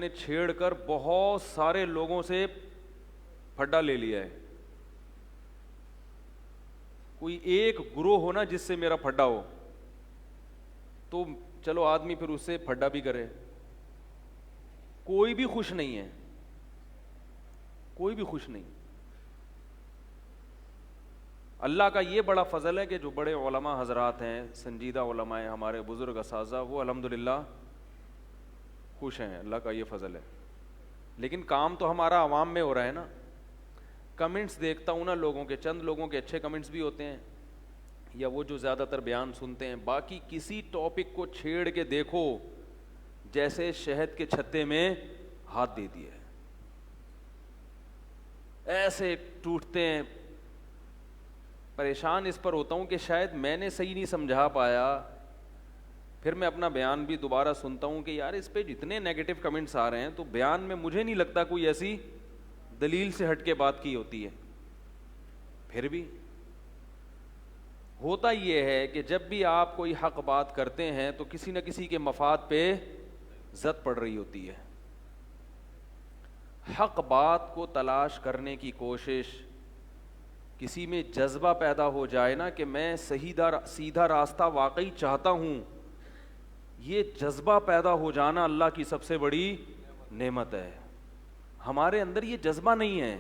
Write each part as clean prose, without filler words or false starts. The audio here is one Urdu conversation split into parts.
نے چھیڑ کر بہت سارے لوگوں سے پھڈا لے لیا ہے. کوئی ایک گروہ ہو نا جس سے میرا پھڈا ہو تو چلو آدمی پھر اس سے پھڈا بھی کرے. کوئی بھی خوش نہیں ہے, کوئی بھی خوش نہیں. اللہ کا یہ بڑا فضل ہے کہ جو بڑے علماء حضرات ہیں, سنجیدہ علماء ہیں, ہمارے بزرگ اساتذہ, وہ الحمدللہ خوش ہیں. اللہ کا یہ فضل ہے. لیکن کام تو ہمارا عوام میں ہو رہا ہے نا. کمنٹس دیکھتا ہوں نا لوگوں کے, چند لوگوں کے اچھے کمنٹس بھی ہوتے ہیں, یا وہ جو زیادہ تر بیان سنتے ہیں, باقی کسی ٹاپک کو چھیڑ کے دیکھو جیسے شہد کے چھتے میں ہاتھ دے دیا ہے, ایسے ٹوٹتے ہیں. پریشان اس پر ہوتا ہوں کہ شاید میں نے صحیح نہیں سمجھا پایا. پھر میں اپنا بیان بھی دوبارہ سنتا ہوں کہ یار اس پہ جتنے نیگیٹو کمنٹس آ رہے ہیں تو بیان میں مجھے نہیں لگتا کوئی ایسی دلیل سے ہٹ کے بات کی ہوتی ہے. پھر بھی ہوتا یہ ہے کہ جب بھی آپ کوئی حق بات کرتے ہیں تو کسی نہ کسی کے مفاد پہ زد پڑ رہی ہوتی ہے. حق بات کو تلاش کرنے کی کوشش, کسی میں جذبہ پیدا ہو جائے نا کہ میں سیدھا راستہ واقعی چاہتا ہوں, یہ جذبہ پیدا ہو جانا اللہ کی سب سے بڑی نعمت ہے. ہمارے اندر یہ جذبہ نہیں ہے.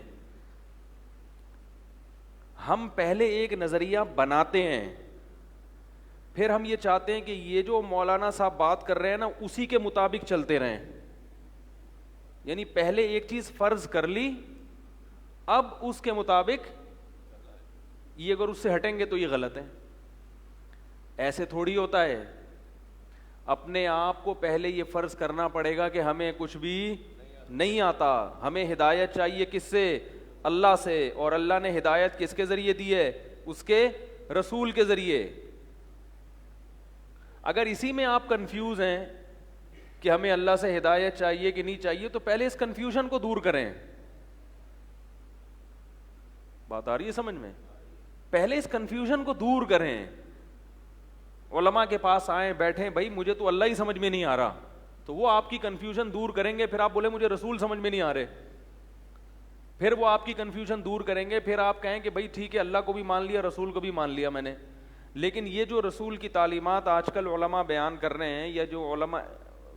ہم پہلے ایک نظریہ بناتے ہیں, پھر ہم یہ چاہتے ہیں کہ یہ جو مولانا صاحب بات کر رہے ہیں نا اسی کے مطابق چلتے رہیں. یعنی پہلے ایک چیز فرض کر لی, اب اس کے مطابق یہ اگر اس سے ہٹیں گے تو یہ غلط ہے. ایسے تھوڑی ہوتا ہے. اپنے آپ کو پہلے یہ فرض کرنا پڑے گا کہ ہمیں کچھ بھی نہیں آتا, ہمیں ہدایت چاہیے کس سے؟ اللہ سے. اور اللہ نے ہدایت کس کے ذریعے دی ہے؟ اس کے رسول کے ذریعے. اگر اسی میں آپ کنفیوز ہیں کہ ہمیں اللہ سے ہدایت چاہیے کہ نہیں چاہیے تو پہلے اس کنفیوژن کو دور کریں. بات آ رہی ہے سمجھ میں؟ پہلے اس کنفیوژن کو دور کریں. علماء کے پاس آئیں, بیٹھیں, بھائی مجھے تو اللہ ہی سمجھ میں نہیں آ رہا, تو وہ آپ کی کنفیوژن دور کریں گے. پھر آپ بولے مجھے رسول سمجھ میں نہیں آ رہے, پھر وہ آپ کی کنفیوژن دور کریں گے. پھر آپ کہیں کہ بھائی ٹھیک ہے اللہ کو بھی مان لیا, رسول کو بھی مان لیا میں نے, لیکن یہ جو رسول کی تعلیمات آج کل علماء بیان کر رہے ہیں, یا جو علماء,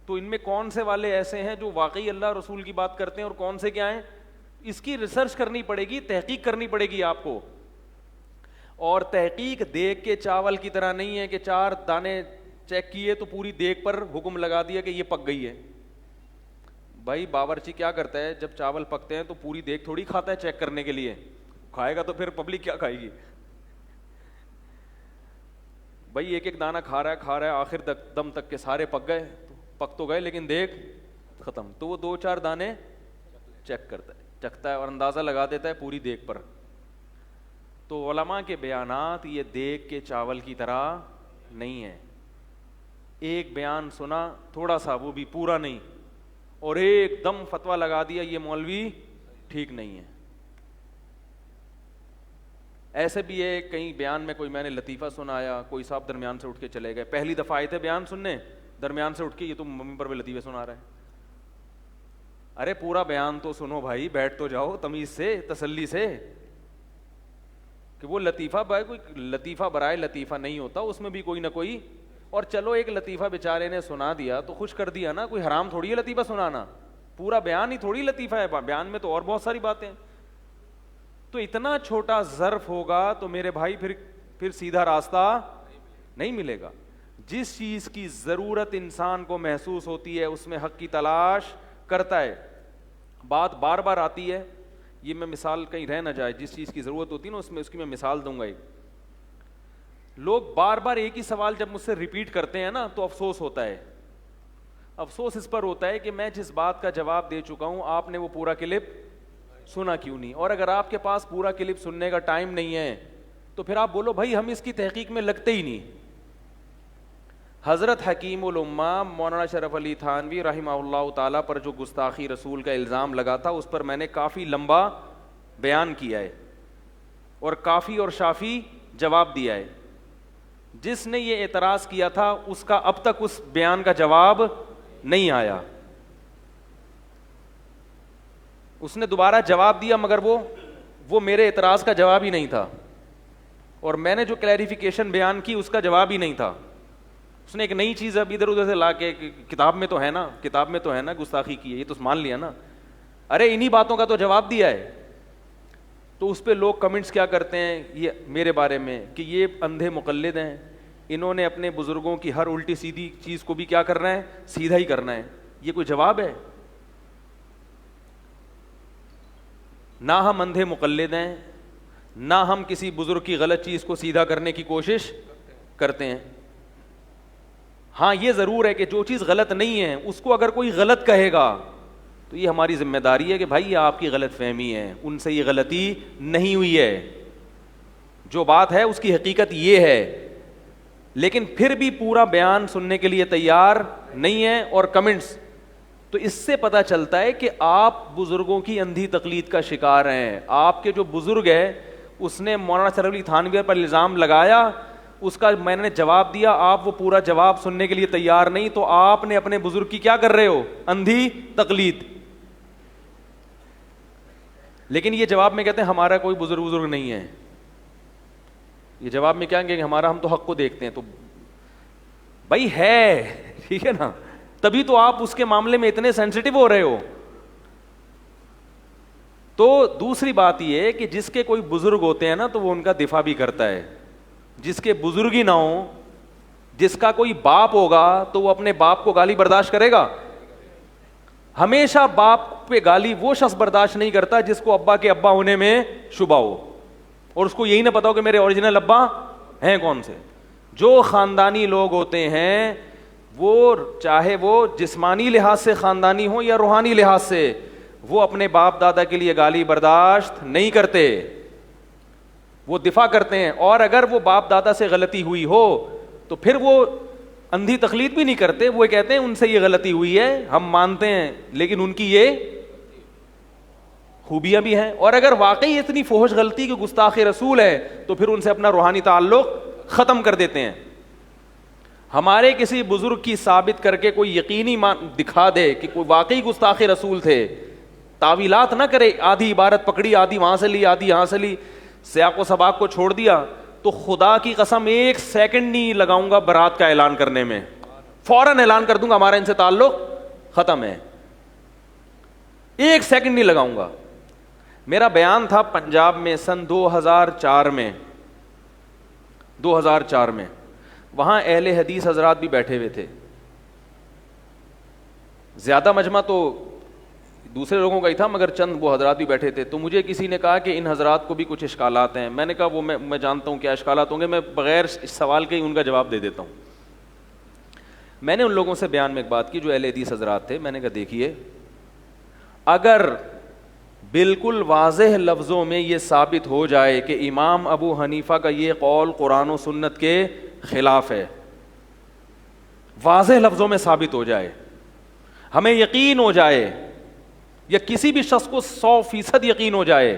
تو ان میں کون سے والے ایسے ہیں جو واقعی اللہ رسول کی بات کرتے ہیں اور کون سے کیا ہیں؟ اس کی ریسرچ کرنی پڑے گی, تحقیق کرنی پڑے گی آپ کو. اور تحقیق دیکھ کے چاول کی طرح نہیں ہے کہ 4 دانے چیک کیے تو پوری دیگ پر حکم لگا دیا کہ یہ پک گئی ہے. بھائی باورچی کیا کرتا ہے جب چاول پکتے ہیں تو پوری دیگ تھوڑی کھاتا ہے چیک کرنے کے لیے, کھائے گا تو پھر پبلک کیا کھائے گی؟ بھائی ایک ایک دانہ کھا رہا ہے, آخر دم تک کے سارے پک گئے, پک تو گئے لیکن دیگ ختم. تو وہ 2-4 دانے چیک کرتا ہے, چکھتا ہے اور اندازہ لگا دیتا ہے پوری دیگ پر. تو علماء کے بیانات یہ دیگ کے چاول کی طرح نہیں ہے. ایک بیان سنا تھوڑا سا, وہ بھی پورا نہیں, اور ایک دم فتویٰ لگا دیا یہ مولوی ٹھیک نہیں ہے. ایسے بھی ہے, کہیں بیان میں کوئی میں نے لطیفہ سنایا, کوئی صاحب درمیان سے اٹھ کے چلے گئے, پہلی دفعہ آئے تھے بیان سننے, درمیان سے اٹھ کے یہ تو ممبر پہ لطیفے سنا رہے ہیں. ارے پورا بیان تو سنو بھائی, بیٹھ تو جاؤ تمیز سے, تسلی سے, کہ وہ لطیفہ بھائی کوئی لطیفہ برائے لطیفہ نہیں ہوتا, اس میں بھی کوئی نہ کوئی. اور چلو ایک لطیفہ بیچارے نے سنا دیا تو خوش کر دیا نا, کوئی حرام تھوڑی ہے لطیفہ سنانا, پورا بیان ہی تھوڑی لطیفہ ہے, بیان میں تو اور بہت ساری باتیں. تو اتنا چھوٹا ظرف ہوگا تو میرے بھائی پھر سیدھا راستہ نہیں ملے گا. جس چیز کی ضرورت انسان کو محسوس ہوتی ہے اس میں حق کی تلاش کرتا ہے. بات بار بار آتی ہے, یہ میں مثال کہیں رہ نہ جائے, جس چیز کی ضرورت ہوتی ہے نا اس کی میں مثال دوں گا. ایک لوگ بار بار ایک ہی سوال جب مجھ سے ریپیٹ کرتے ہیں نا تو افسوس ہوتا ہے. افسوس اس پر ہوتا ہے کہ میں جس بات کا جواب دے چکا ہوں آپ نے وہ پورا کلپ سنا کیوں نہیں. اور اگر آپ کے پاس پورا کلپ سننے کا ٹائم نہیں ہے تو پھر آپ بولو بھائی ہم اس کی تحقیق میں لگتے ہی نہیں. حضرت حکیم الامہ مولانا شرف علی تھانوی رحمہ اللہ تعالیٰ پر جو گستاخی رسول کا الزام لگا تھا اس پر میں نے کافی لمبا بیان کیا ہے اور کافی اور شافی جواب دیا ہے. جس نے یہ اعتراض کیا تھا اس کا اب تک اس بیان کا جواب نہیں آیا. اس نے دوبارہ جواب دیا مگر وہ میرے اعتراض کا جواب ہی نہیں تھا, اور میں نے جو کلیریفیکیشن بیان کی اس کا جواب ہی نہیں تھا. اس نے ایک نئی چیز اب ادھر ادھر سے لا کے کتاب میں تو ہے نا گستاخی کی ہے, یہ تو مان لیا نا, ارے انہی باتوں کا تو جواب دیا ہے. تو اس پہ لوگ کمنٹس کیا کرتے ہیں یہ میرے بارے میں کہ یہ اندھے مقلد ہیں, انہوں نے اپنے بزرگوں کی ہر الٹی سیدھی چیز کو بھی کیا کرنا ہے, سیدھا ہی کرنا ہے. یہ کوئی جواب ہے؟ نہ ہم اندھے مقلد ہیں, نہ ہم کسی بزرگ کی غلط چیز کو سیدھا کرنے کی کوشش کرتے ہیں. ہاں یہ ضرور ہے کہ جو چیز غلط نہیں ہے اس کو اگر کوئی غلط کہے گا تو یہ ہماری ذمہ داری ہے کہ بھائی یہ آپ کی غلط فہمی ہے, ان سے یہ غلطی نہیں ہوئی ہے, جو بات ہے اس کی حقیقت یہ ہے. لیکن پھر بھی پورا بیان سننے کے لیے تیار نہیں ہے اور کمنٹس, تو اس سے پتہ چلتا ہے کہ آپ بزرگوں کی اندھی تقلید کا شکار ہیں. آپ کے جو بزرگ ہے اس نے مولانا شرف علی تھانوی پر الزام لگایا, اس کا میں نے جواب دیا, آپ وہ پورا جواب سننے کے لیے تیار نہیں, تو آپ نے اپنے بزرگ کی کیا کر رہے ہو, اندھی تقلید. لیکن یہ جواب میں کہتے ہیں ہمارا کوئی بزرگ نہیں ہے. یہ جواب میں کیا کہیں گے, ہمارا ہم تو حق کو دیکھتے ہیں. تو بھائی ہے, ٹھیک ہے نا, تبھی تو آپ اس کے معاملے میں اتنے سینسٹیو ہو رہے ہو. تو دوسری بات یہ ہے کہ جس کے کوئی بزرگ ہوتے ہیں نا تو وہ ان کا دفاع بھی کرتا ہے. جس کے بزرگ ہی نہ ہو, جس کا کوئی باپ ہوگا تو وہ اپنے باپ کو گالی برداشت کرے گا. ہمیشہ باپ پہ گالی وہ شخص برداشت نہیں کرتا جس کو ابا کے ابا ہونے میں شبہ ہو, اور اس کو یہی نہ پتا ہو کہ میرے اوریجنل ابا ہیں کون سے. جو خاندانی لوگ ہوتے ہیں وہ چاہے وہ جسمانی لحاظ سے خاندانی ہو یا روحانی لحاظ سے, وہ اپنے باپ دادا کے لیے گالی برداشت نہیں کرتے, وہ دفاع کرتے ہیں. اور اگر وہ باپ دادا سے غلطی ہوئی ہو تو پھر وہ اندھی تقلید بھی نہیں کرتے, وہ کہتے ہیں ان سے یہ غلطی ہوئی ہے, ہم مانتے ہیں, لیکن ان کی یہ خوبیاں بھی ہیں. اور اگر واقعی اتنی فحش غلطی کہ گستاخ رسول ہے تو پھر ان سے اپنا روحانی تعلق ختم کر دیتے ہیں. ہمارے کسی بزرگ کی ثابت کر کے کوئی یقینی دکھا دے کہ کوئی واقعی گستاخ رسول تھے, تعویلات نہ کرے, آدھی عبارت پکڑی, آدھی وہاں سے لی, آدھی یہاں سے لی, سیاق و سباق کو چھوڑ دیا, تو خدا کی قسم ایک سیکنڈ نہیں لگاؤں گا برات کا اعلان کرنے میں, فوراً اعلان کر دوں گا ہمارا ان سے تعلق ختم ہے. ایک سیکنڈ نہیں لگاؤں گا. میرا بیان تھا پنجاب میں سن 2004 میں, وہاں اہل حدیث حضرات بھی بیٹھے ہوئے تھے. زیادہ مجمع تو دوسرے لوگوں کا ہی تھا مگر چند وہ حضرات بھی بیٹھے تھے. تو مجھے کسی نے کہا کہ ان حضرات کو بھی کچھ اشکالات ہیں. میں نے کہا وہ میں جانتا ہوں کیا اشکالات ہوں گے, میں بغیر اس سوال کے ہی ان کا جواب دے دیتا ہوں. میں نے ان لوگوں سے بیان میں ایک بات کی جو اہل حدیث حضرات تھے. میں نے کہا دیکھیے, اگر بالکل واضح لفظوں میں یہ ثابت ہو جائے کہ امام ابو حنیفہ کا یہ قول قرآن و سنت کے خلاف ہے, واضح لفظوں میں ثابت ہو جائے, ہمیں یقین ہو جائے, یا کسی بھی شخص کو 100% یقین ہو جائے,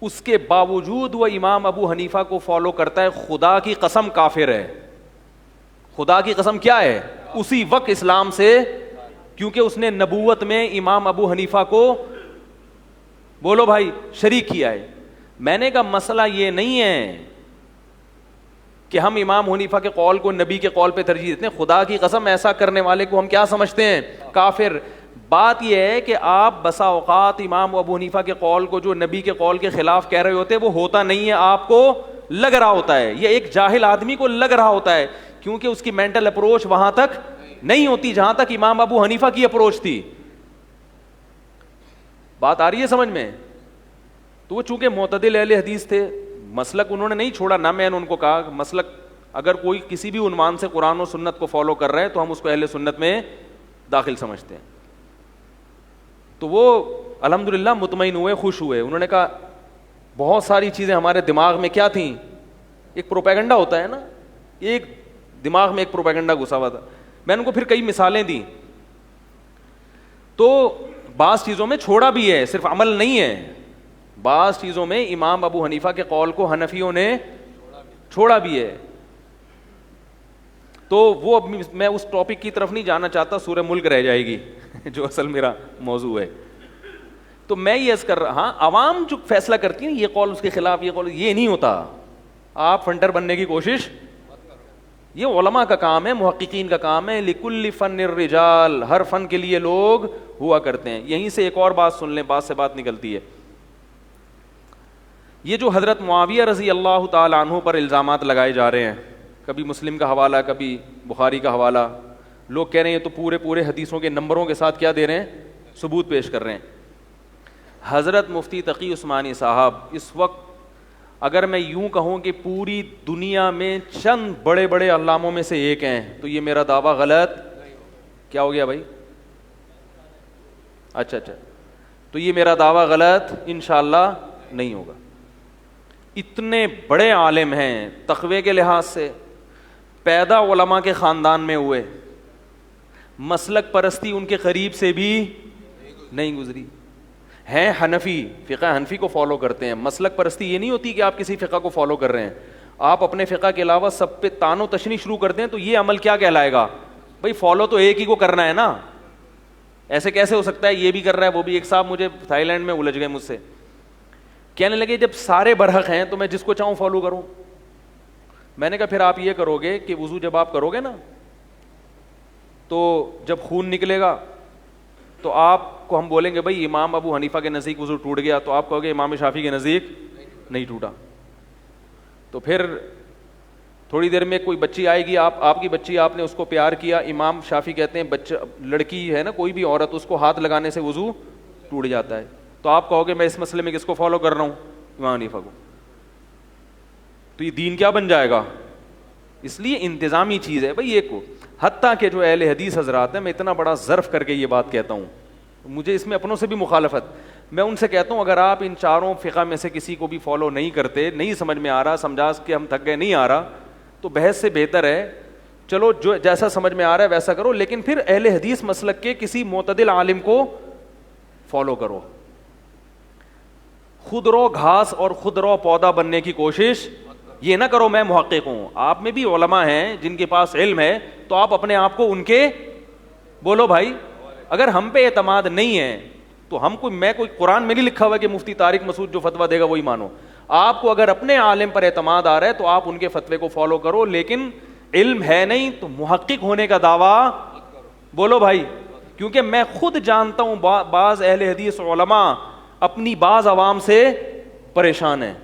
اس کے باوجود وہ امام ابو حنیفہ کو فالو کرتا ہے, خدا کی قسم کافر ہے. خدا کی قسم کیا ہے, اسی وقت اسلام سے, کیونکہ اس نے نبوت میں امام ابو حنیفہ کو, بولو بھائی, شریک کیا ہے. میں نے کہا مسئلہ یہ نہیں ہے کہ ہم امام حنیفہ کے قول کو نبی کے قول پہ ترجیح دیتے ہیں. خدا کی قسم ایسا کرنے والے کو ہم کیا سمجھتے ہیں, کافر. بات یہ ہے کہ آپ بسا اوقات امام ابو حنیفہ کے قول کو جو نبی کے قول کے خلاف کہہ رہے ہوتے ہیں وہ ہوتا نہیں ہے, آپ کو لگ رہا ہوتا ہے, یہ ایک جاہل آدمی کو لگ رہا ہوتا ہے, کیونکہ اس کی مینٹل اپروچ وہاں تک نہیں ہوتی جہاں تک امام ابو حنیفہ کی اپروچ تھی. بات آ رہی ہے سمجھ میں؟ تو وہ چونکہ معتدل اہل حدیث تھے, مسلک انہوں نے نہیں چھوڑا, نہ میں نے ان کو کہا مسلک اگر کوئی کسی بھی عنوان سے قرآن و سنت کو فالو کر رہے ہیں تو ہم اس کو اہل سنت میں داخل سمجھتے ہیں. تو وہ الحمدللہ مطمئن ہوئے, خوش ہوئے. انہوں نے کہا بہت ساری چیزیں ہمارے دماغ میں کیا تھیں, ایک پروپیگنڈا ہوتا ہے نا, ایک دماغ میں ایک پروپیگنڈا گھسا ہوا تھا. میں نے ان کو پھر کئی مثالیں دی. تو بعض چیزوں میں چھوڑا بھی ہے, صرف عمل نہیں ہے. بعض چیزوں میں امام ابو حنیفہ کے قول کو حنفیوں نے چھوڑا بھی ہے. تو وہ میں اس ٹاپک کی طرف نہیں جانا چاہتا, سورہ ملک رہ جائے گی جو اصل میرا موضوع ہے. تو میں یہ عرض کر رہا، ہاں عوام جو فیصلہ کرتی ہے یہ قول اس کے خلاف، یہ قول، یہ نہیں ہوتا. آپ فنٹر بننے کی کوشش، یہ علماء کا کام ہے، محققین کا کام ہے. لکل فن الرجال، ہر فن کے لیے لوگ ہوا کرتے ہیں. یہیں سے ایک اور بات سن لیں، بات سے بات نکلتی ہے. یہ جو حضرت معاویہ رضی اللہ تعالی عنہ پر الزامات لگائے جا رہے ہیں، کبھی مسلم کا حوالہ کبھی بخاری کا حوالہ، لوگ کہہ رہے ہیں یہ تو پورے حدیثوں کے نمبروں کے ساتھ کیا دے رہے ہیں، ثبوت پیش کر رہے ہیں. حضرت مفتی تقی عثمانی صاحب اس وقت اگر میں یوں کہوں کہ پوری دنیا میں چند بڑے بڑے علاموں میں سے ایک ہیں تو یہ میرا دعویٰ غلط کیا ہو گیا بھائی؟ اچھا تو یہ میرا دعویٰ غلط انشاءاللہ نہیں ہوگا. اتنے بڑے عالم ہیں، تقوی کے لحاظ سے پیدا علماء کے خاندان میں ہوئے، مسلک پرستی ان کے قریب سے بھی نہیں گزری، ہیں حنفی، فقہ حنفی کو فالو کرتے ہیں. مسلک پرستی یہ نہیں ہوتی کہ آپ کسی فقہ کو فالو کر رہے ہیں، آپ اپنے فقہ کے علاوہ سب پہ تان و تشنیع شروع کر دیں تو یہ عمل کیا کہلائے گا بھائی؟ فالو تو ایک ہی کو کرنا ہے نا. ایسے کیسے ہو سکتا ہے یہ بھی کر رہا ہے وہ بھی؟ ایک صاحب مجھے تھائی لینڈ میں الجھ گئے، مجھ سے کہنے لگے جب سارے برحق ہیں تو میں جس کو چاہوں فالو کروں. میں نے کہا پھر آپ یہ کرو گے کہ وضو جب آپ کرو گے نا تو جب خون نکلے گا تو آپ کو ہم بولیں گے بھائی امام ابو حنیفہ کے نزدیک وضو ٹوٹ گیا، تو آپ کہو گے امام شافعی کے نزدیک نہیں ٹوٹا. تو پھر تھوڑی دیر میں کوئی بچی آئے گی، آپ کی بچی، آپ نے اس کو پیار کیا، امام شافعی کہتے ہیں بچہ لڑکی ہے نا کوئی بھی عورت، اس کو ہاتھ لگانے سے وضو ٹوٹ جاتا ہے، تو آپ کہو گے میں اس مسئلے میں کس کو فالو کر رہا ہوں؟ امام حنیفہ کو. تو یہ دین کیا بن جائے گا؟ اس لیے انتظامی چیز ہے بھائی. ایک کو حتیٰ کہ جو اہل حدیث حضرات ہیں، میں اتنا بڑا ظرف کر کے یہ بات کہتا ہوں، مجھے اس میں اپنوں سے بھی مخالفت، میں ان سے کہتا ہوں اگر آپ ان چاروں فقہ میں سے کسی کو بھی فالو نہیں کرتے، نہیں سمجھ میں آ رہا، سمجھا کے ہم تھک گئے نہیں آ رہا، تو بحث سے بہتر ہے چلو جو جیسا سمجھ میں آ رہا ہے ویسا کرو، لیکن پھر اہل حدیث مسلک کے کسی معتدل عالم کو فالو کرو. خود رو گھاس اور خود رو پودا بننے کی کوشش یہ نہ کرو میں محقق ہوں. آپ میں بھی علماء ہیں جن کے پاس علم ہے، تو آپ اپنے آپ کو ان کے بولو بھائی. اگر ہم پہ اعتماد نہیں ہے تو ہم میں کوئی قرآن میں نہیں لکھا ہوا کہ مفتی طارق مسعود جو فتویٰ دے گا وہی مانو. آپ کو اگر اپنے عالم پر اعتماد آ رہا ہے تو آپ ان کے فتوے کو فالو کرو، لیکن علم ہے نہیں تو محقق ہونے کا دعویٰ بولو بھائی. کیونکہ میں خود جانتا ہوں بعض اہل حدیث علماء اپنی بعض عوام سے پریشان ہیں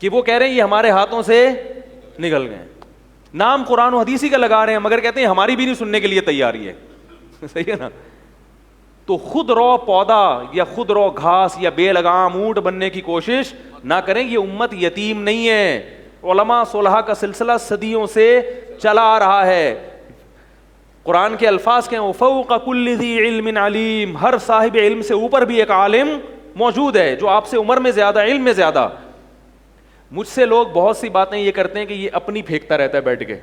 کہ وہ کہہ رہے ہیں یہ ہمارے ہاتھوں سے نکل گئے، نام قرآن و حدیثی کا لگا رہے ہیں مگر کہتے ہیں ہماری بھی نہیں سننے کے لیے تیاری ہے. صحیح ہے نا؟ تو خود رو پودا یا خود رو گھاس یا بے لگام اونٹ بننے کی کوشش نہ کریں. یہ امت یتیم نہیں ہے. علماء صلحاء کا سلسلہ صدیوں سے چلا آ رہا ہے. قرآن کے الفاظ کے فوق کل ذی علم علیم، ہر صاحب علم سے اوپر بھی ایک عالم موجود ہے جو آپ سے عمر میں زیادہ، علم میں زیادہ. مجھ سے لوگ بہت سی باتیں یہ کرتے ہیں کہ یہ اپنی پھینکتا رہتا ہے بیٹھ کے.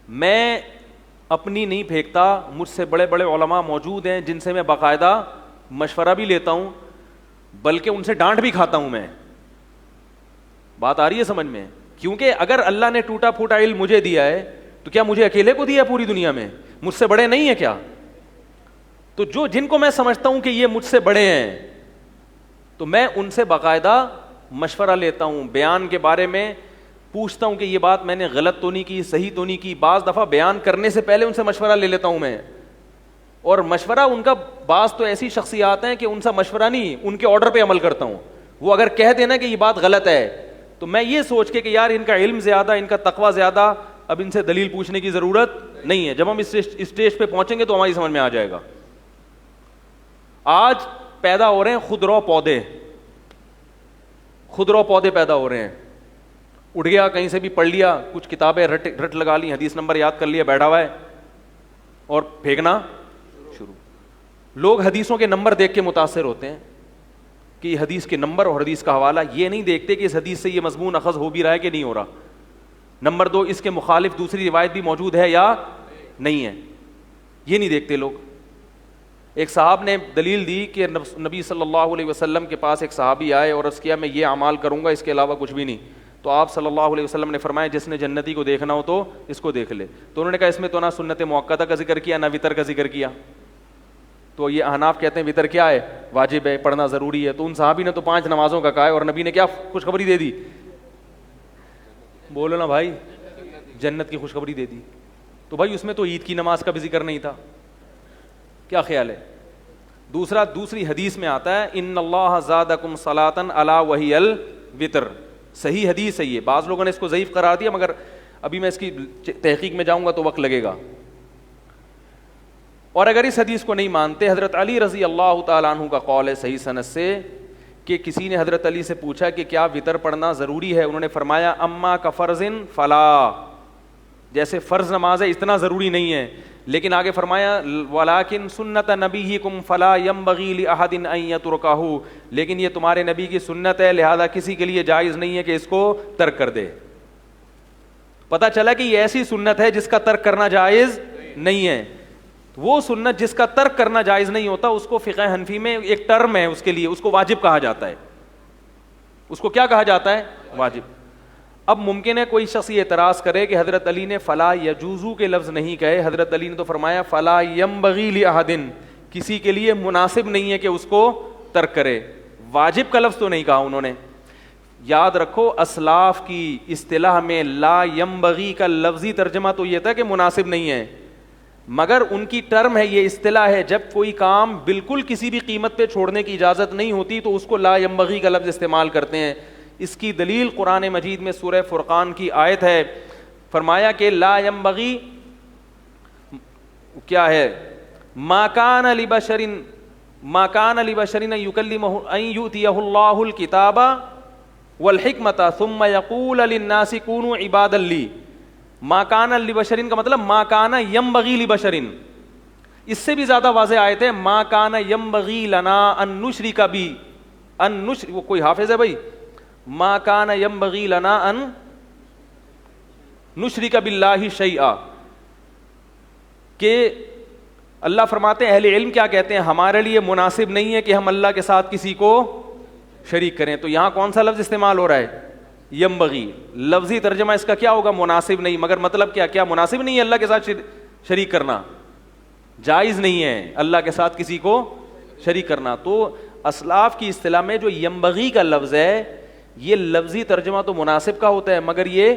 میں اپنی نہیں پھینکتا، مجھ سے بڑے بڑے علماء موجود ہیں جن سے میں باقاعدہ مشورہ بھی لیتا ہوں، بلکہ ان سے ڈانٹ بھی کھاتا ہوں میں. بات آ رہی ہے سمجھ میں؟ کیونکہ اگر اللہ نے ٹوٹا پھوٹا علم مجھے دیا ہے تو کیا مجھے اکیلے کو دیا پوری دنیا میں؟ مجھ سے بڑے نہیں ہیں کیا؟ تو جن کو میں سمجھتا ہوں کہ یہ مجھ سے بڑے ہیں تو میں ان سے باقاعدہ مشورہ لیتا ہوں، بیان کے بارے میں پوچھتا ہوں کہ یہ بات میں نے غلط تو نہیں کی، صحیح تو نہیں کی. بعض دفعہ بیان کرنے سے پہلے ان سے مشورہ لے لیتا ہوں میں. اور مشورہ ان کا، بعض تو ایسی شخصیات ہیں کہ ان سے مشورہ نہیں، ان کے آرڈر پہ عمل کرتا ہوں. وہ اگر کہہ دینا کہ یہ بات غلط ہے تو میں یہ سوچ کے کہ یار ان کا علم زیادہ، ان کا تقویٰ زیادہ، اب ان سے دلیل پوچھنے کی ضرورت نہیں ہے. جب ہم اس اسٹیج پہ پہنچیں گے تو ہماری سمجھ میں آ جائے گا. آج پیدا ہو رہے ہیں خود رو پودے، خود رو پودے پیدا ہو رہے ہیں. اٹھ گیا کہیں سے بھی پڑھ لیا، کچھ کتابیں رٹ لگا لی، حدیث نمبر یاد کر لیا، بیٹھا ہوا ہے اور پھینکنا شروع. لوگ حدیثوں کے نمبر دیکھ کے متاثر ہوتے ہیں کہ یہ حدیث کے نمبر اور حدیث کا حوالہ، یہ نہیں دیکھتے کہ اس حدیث سے یہ مضمون اخذ ہو بھی رہا ہے کہ نہیں ہو رہا. نمبر 2، اس کے مخالف دوسری روایت بھی موجود ہے یا نہیں ہے، یہ نہیں دیکھتے لوگ. ایک صاحب نے دلیل دی کہ نبی صلی اللہ علیہ وسلم کے پاس ایک صحابی آئے اور عرض کیا میں یہ اعمال کروں گا، اس کے علاوہ کچھ بھی نہیں. تو آپ صلی اللہ علیہ وسلم نے فرمایا جس نے جنتی کو دیکھنا ہو تو اس کو دیکھ لے. تو انہوں نے کہا اس میں تو نہ سنت موقتہ کا ذکر کیا نہ وطر کا ذکر کیا. تو یہ احناف کہتے ہیں وطر کیا ہے؟ واجب ہے، پڑھنا ضروری ہے. تو ان صحابی نے تو 5 نمازوں کا کہا ہے اور نبی نے کیا خوشخبری دے دی؟ بولو نا بھائی، جنت کی خوشخبری دے دی. تو بھائی اس میں تو عید کی نماز کا بھی ذکر نہیں تھا. کیا خیال ہے؟ دوسری حدیث میں آتا ہے ان اللہ زادکم صلاۃ الا وہی الوتر. صحیح حدیث ہے یہ. بعض لوگوں نے اس کو ضعیف قرار دیا مگر ابھی میں اس کی تحقیق میں جاؤں گا تو وقت لگے گا. اور اگر اس حدیث کو نہیں مانتے، حضرت علی رضی اللہ تعالیٰ عنہ کا قول ہے صحیح سند سے کہ کسی نے حضرت علی سے پوچھا کہ کیا وطر پڑھنا ضروری ہے؟ انہوں نے فرمایا اما کا فرضن فلا، جیسے فرض نماز ہے اتنا ضروری نہیں ہے. لیکن آگے فرمایا ولیکن سنت نبیکم فلا ینبغی لأحد ان یترکہ، لیکن یہ تمہارے نبی کی سنت ہے لہذا کسی کے لیے جائز نہیں ہے کہ اس کو ترک کر دے. پتہ چلا کہ یہ ایسی سنت ہے جس کا ترک کرنا جائز نہیں ہے. وہ سنت جس کا ترک کرنا جائز نہیں ہوتا اس کو فقہ حنفی میں ایک ٹرم ہے اس کے لیے، اس کو واجب کہا جاتا ہے. اس کو کیا کہا جاتا ہے؟ واجب. اب ممکن ہے کوئی شخص یہ اعتراض کرے کہ حضرت علی نے فلا یجوزو کے لفظ نہیں کہے، حضرت علی نے تو فرمایا فلا ینبغی لأحد، کسی کے لیے مناسب نہیں ہے کہ اس کو ترک کرے. واجب کا لفظ تو نہیں کہا انہوں نے. یاد رکھو اسلاف کی اصطلاح میں لا ینبغی کا لفظی ترجمہ تو یہ تھا کہ مناسب نہیں ہے، مگر ان کی ٹرم ہے، یہ اصطلاح ہے. جب کوئی کام بالکل کسی بھی قیمت پہ چھوڑنے کی اجازت نہیں ہوتی تو اس کو لا ینبغی کا لفظ استعمال کرتے ہیں. اس کی دلیل قرآن مجید میں سورہ فرقان کی آیت ہے. فرمایا کہ لا ینبغی کیا ہے؟ ما کان لبشر ان یکلمہ ان یؤتیہ اللہ الکتاب والحکمۃ ثم یقول للناس کونوا عبادا لی. ما کان لبشر کا مطلب ما کان ینبغی لبشر. اس سے بھی زیادہ واضح آیت ہے ما کان ینبغی لنا ان نشرک بی وہ کوئی حافظ ہے بھائی؟ ما کان ینبغی لنا ان نشرک باللہ شیئا، کہ اللہ فرماتے ہیں اہل علم کیا کہتے ہیں، ہمارے لیے مناسب نہیں ہے کہ ہم اللہ کے ساتھ کسی کو شریک کریں. تو یہاں کون سا لفظ استعمال ہو رہا ہے؟ ینبغی. لفظی ترجمہ اس کا کیا ہوگا؟ مناسب نہیں. مگر مطلب کیا مناسب نہیں ہے اللہ کے ساتھ شریک کرنا؟ جائز نہیں ہے اللہ کے ساتھ کسی کو شریک کرنا. تو اسلاف کی اصطلاح میں جو ینبغی کا لفظ ہے یہ لفظی ترجمہ تو مناسب کا ہوتا ہے مگر یہ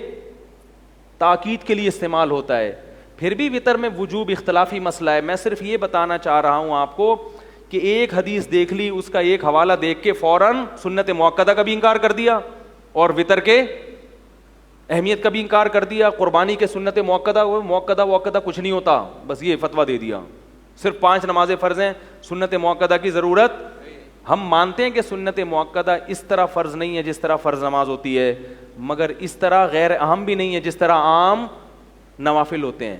تاکید کے لیے استعمال ہوتا ہے. پھر بھی وطر میں وجوب اختلافی مسئلہ ہے. میں صرف یہ بتانا چاہ رہا ہوں آپ کو کہ ایک حدیث دیکھ لی، اس کا ایک حوالہ دیکھ کے فوراً سنت موقدہ کا بھی انکار کر دیا اور وطر کے اہمیت کا بھی انکار کر دیا. قربانی کے سنت موقدہ کچھ نہیں ہوتا، بس یہ فتویٰ دے دیا. صرف 5 نمازیں فرض ہیں، سنت موقدہ کی ضرورت. ہم مانتے ہیں کہ سنت موقدہ اس طرح فرض نہیں ہے جس طرح فرض نماز ہوتی ہے، مگر اس طرح غیر اہم بھی نہیں ہے جس طرح عام نوافل ہوتے ہیں.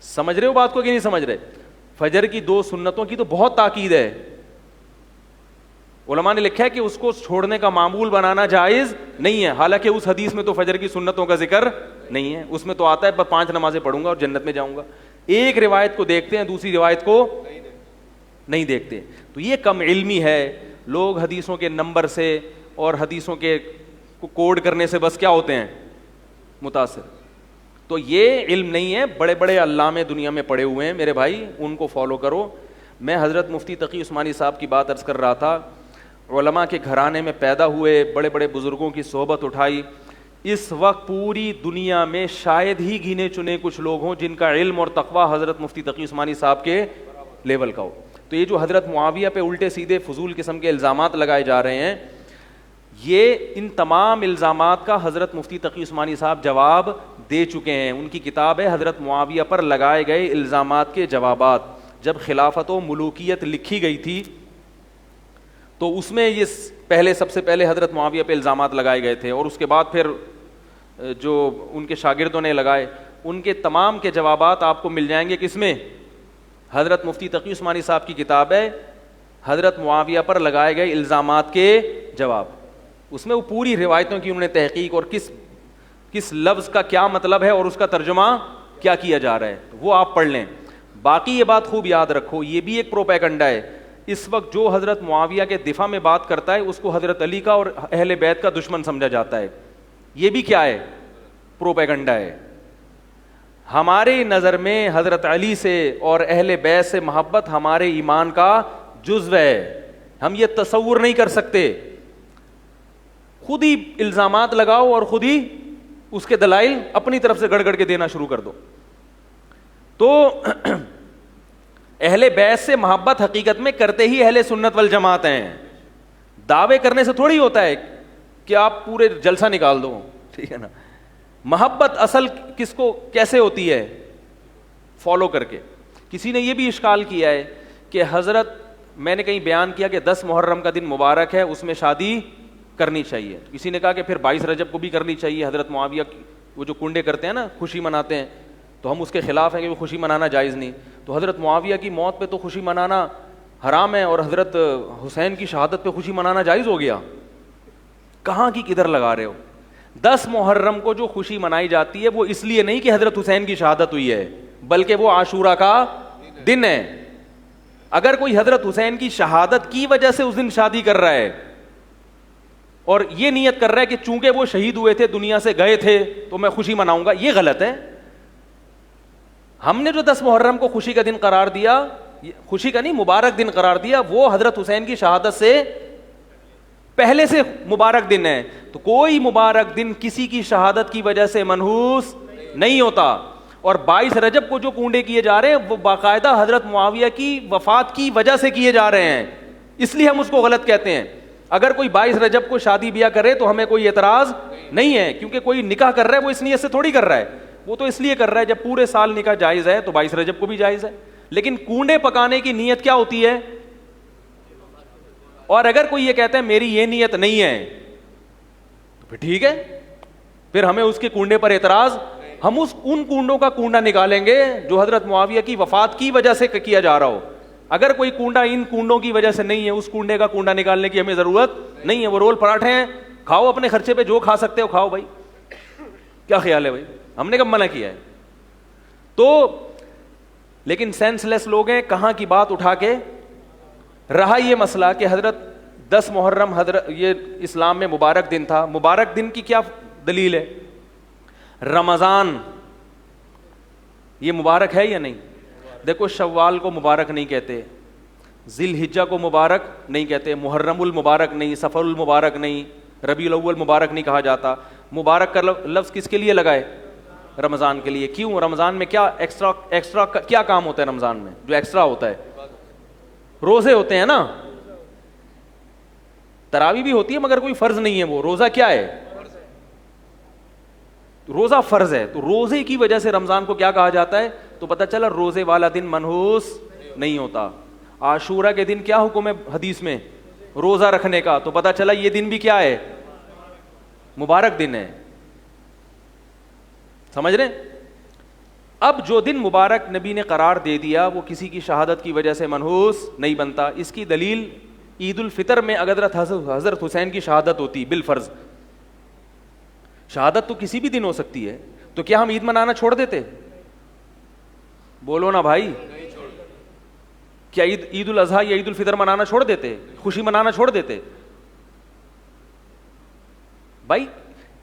سمجھ رہے ہو بات کو کہ نہیں سمجھ رہے؟ فجر کی 2 سنتوں کی تو بہت تاکید ہے. علماء نے لکھا ہے کہ اس کو چھوڑنے کا معمول بنانا جائز نہیں ہے. حالانکہ اس حدیث میں تو فجر کی سنتوں کا ذکر نہیں ہے، اس میں تو آتا ہے 5 نمازیں پڑھوں گا اور جنت میں جاؤں گا. ایک روایت کو دیکھتے ہیں، دوسری روایت کو نہیں دیکھتے. تو یہ کم علمی ہے. لوگ حدیثوں کے نمبر سے اور حدیثوں کے کوڈ کرنے سے بس کیا ہوتے ہیں؟ متاثر. تو یہ علم نہیں ہے. بڑے بڑے علامے دنیا میں پڑے ہوئے ہیں میرے بھائی، ان کو فالو کرو. میں حضرت مفتی تقی عثمانی صاحب کی بات عرض کر رہا تھا. علماء کے گھرانے میں پیدا ہوئے، بڑے بڑے بزرگوں کی صحبت اٹھائی. اس وقت پوری دنیا میں شاید ہی گنے چنے کچھ لوگ ہوں جن کا علم اور تقوی حضرت مفتی تقی عثمانی صاحب کے لیول کا ہو. تو یہ جو حضرت معاویہ پہ الٹے سیدھے فضول قسم کے الزامات لگائے جا رہے ہیں، یہ ان تمام الزامات کا حضرت مفتی تقی عثمانی صاحب جواب دے چکے ہیں. ان کی کتاب ہے حضرت معاویہ پر لگائے گئے الزامات کے جوابات. جب خلافت و ملوکیت لکھی گئی تھی تو اس میں یہ سب سے پہلے حضرت معاویہ پہ الزامات لگائے گئے تھے، اور اس کے بعد پھر جو ان کے شاگردوں نے لگائے، ان کے تمام کے جوابات آپ کو مل جائیں گے. کس میں؟ حضرت مفتی تقی عثمانی صاحب کی کتاب ہے حضرت معاویہ پر لگائے گئے الزامات کے جواب. اس میں وہ پوری روایتوں کی انہوں نے تحقیق اور کس لفظ کا کیا مطلب ہے اور اس کا ترجمہ کیا کیا جا رہا ہے، وہ آپ پڑھ لیں. باقی یہ بات خوب یاد رکھو، یہ بھی ایک پروپیگنڈا ہے. اس وقت جو حضرت معاویہ کے دفاع میں بات کرتا ہے اس کو حضرت علی کا اور اہل بیت کا دشمن سمجھا جاتا ہے. یہ بھی کیا ہے؟ پروپیگنڈا ہے. ہماری نظر میں حضرت علی سے اور اہل بیت سے محبت ہمارے ایمان کا جزو ہے. ہم یہ تصور نہیں کر سکتے. خود ہی الزامات لگاؤ اور خود ہی اس کے دلائل اپنی طرف سے گڑ گڑ کے دینا شروع کر دو. تو اہل بیت سے محبت حقیقت میں کرتے ہی اہل سنت والجماعت ہیں. دعوے کرنے سے تھوڑی ہوتا ہے کہ آپ پورے جلسہ نکال دو, ٹھیک ہے نا. محبت اصل کس کو کیسے ہوتی ہے؟ فالو کر کے. کسی نے یہ بھی اشکال کیا ہے کہ حضرت, میں نے کہیں بیان کیا کہ 10 محرم کا دن مبارک ہے, اس میں شادی کرنی چاہیے. کسی نے کہا کہ پھر 22 رجب کو بھی کرنی چاہیے. حضرت معاویہ وہ جو کنڈے کرتے ہیں نا, خوشی مناتے ہیں, تو ہم اس کے خلاف ہیں کہ وہ خوشی منانا جائز نہیں. تو حضرت معاویہ کی موت پہ تو خوشی منانا حرام ہے, اور حضرت حسین کی شہادت پہ خوشی منانا جائز ہو گیا. کہاں کی کدھر لگا رہے ہو؟ 10 محرم کو جو خوشی منائی جاتی ہے وہ اس لیے نہیں کہ حضرت حسین کی شہادت ہوئی ہے, بلکہ وہ عاشورہ کا دن ہے. اگر کوئی حضرت حسین کی شہادت کی وجہ سے اس دن شادی کر رہا ہے اور یہ نیت کر رہا ہے کہ چونکہ وہ شہید ہوئے تھے, دنیا سے گئے تھے, تو میں خوشی مناؤں گا, یہ غلط ہے. ہم نے جو 10 محرم کو خوشی کا دن قرار دیا, خوشی کا نہیں مبارک دن قرار دیا, وہ حضرت حسین کی شہادت سے پہلے سے مبارک دن ہے. تو کوئی مبارک دن کسی کی شہادت کی وجہ سے منحوس نہیں ہوتا. اور 22 رجب کو جو کنڈے کیے جا رہے ہیں وہ باقاعدہ حضرت معاویہ کی وفات کی وجہ سے کیے جا رہے ہیں, اس لیے ہم اس کو غلط کہتے ہیں. اگر کوئی 22 رجب کو شادی بیاہ کرے تو ہمیں کوئی اعتراض نہیں ہے, کیونکہ کوئی نکاح کر رہا ہے وہ اس نیت سے تھوڑی کر رہا ہے, وہ تو اس لیے کر رہا ہے جب پورے سال نکاح جائز ہے تو 22 رجب کو بھی جائز ہے. لیکن کنڈے پکانے کی نیت کیا ہوتی ہے؟ اور اگر کوئی یہ کہتا ہے میری یہ نیت نہیں ہے تو پھر ٹھیک ہے, پھر ہمیں اس کے کنڈے پر اعتراض, ہم ان کنڈوں کا کنڈا نکالیں گے جو حضرت معاویہ کی وفات کی وجہ سے کیا جا رہا ہو. اگر کوئی کنڈا ان کنڈوں کی وجہ سے نہیں ہے, اس کنڈے کا کنڈا نکالنے کی ہمیں ضرورت نہیں ہے. وہ رول پراٹھے ہیں, کھاؤ اپنے خرچے پہ, جو کھا سکتے ہو کھاؤ بھائی, کیا خیال ہے بھائی, ہم نے کب منع کیا ہے؟ تو لیکن سینس لیس لوگ ہیں, کہاں کی بات اٹھا کے رہا یہ مسئلہ کہ حضرت 10 محرم حضرت یہ اسلام میں مبارک دن تھا. مبارک دن کی کیا دلیل ہے؟ رمضان یہ مبارک ہے یا نہیں؟ دیکھو, شوال کو مبارک نہیں کہتے, ذی الحجہ کو مبارک نہیں کہتے, محرم المبارک نہیں, سفر المبارک نہیں, ربیع الاول مبارک نہیں کہا جاتا. مبارک کا لفظ کس کے لیے لگائے؟ رمضان کے لیے. کیوں؟ رمضان میں کیا ایکسٹرا کیا کام ہوتا ہے؟ رمضان میں جو ایکسٹرا ہوتا ہے روزے ہوتے ہیں نا, تراویح بھی ہوتی ہے مگر کوئی فرض نہیں ہے. وہ روزہ کیا ہے؟ روزہ فرض ہے. تو روزے کی وجہ سے رمضان کو کیا کہا جاتا ہے؟ تو پتہ چلا روزے والا دن منحوس نہیں ہوتا. عاشورہ کے دن کیا حکم ہے حدیث میں؟ روزہ رکھنے کا. تو پتہ چلا یہ دن بھی کیا ہے؟ مبارک دن ہے. سمجھ رہے ہیں؟ اب جو دن مبارک نبی نے قرار دے دیا وہ کسی کی شہادت کی وجہ سے منحوس نہیں بنتا. اس کی دلیل عید الفطر میں اگر حضرت حسین کی شہادت ہوتی بالفرض, شہادت تو کسی بھی دن ہو سکتی ہے, تو کیا ہم عید منانا چھوڑ دیتے؟ بولو نا بھائی, کیا عید الاضحیٰ یا عید الفطر منانا چھوڑ دیتے؟ خوشی منانا چھوڑ دیتے؟ بھائی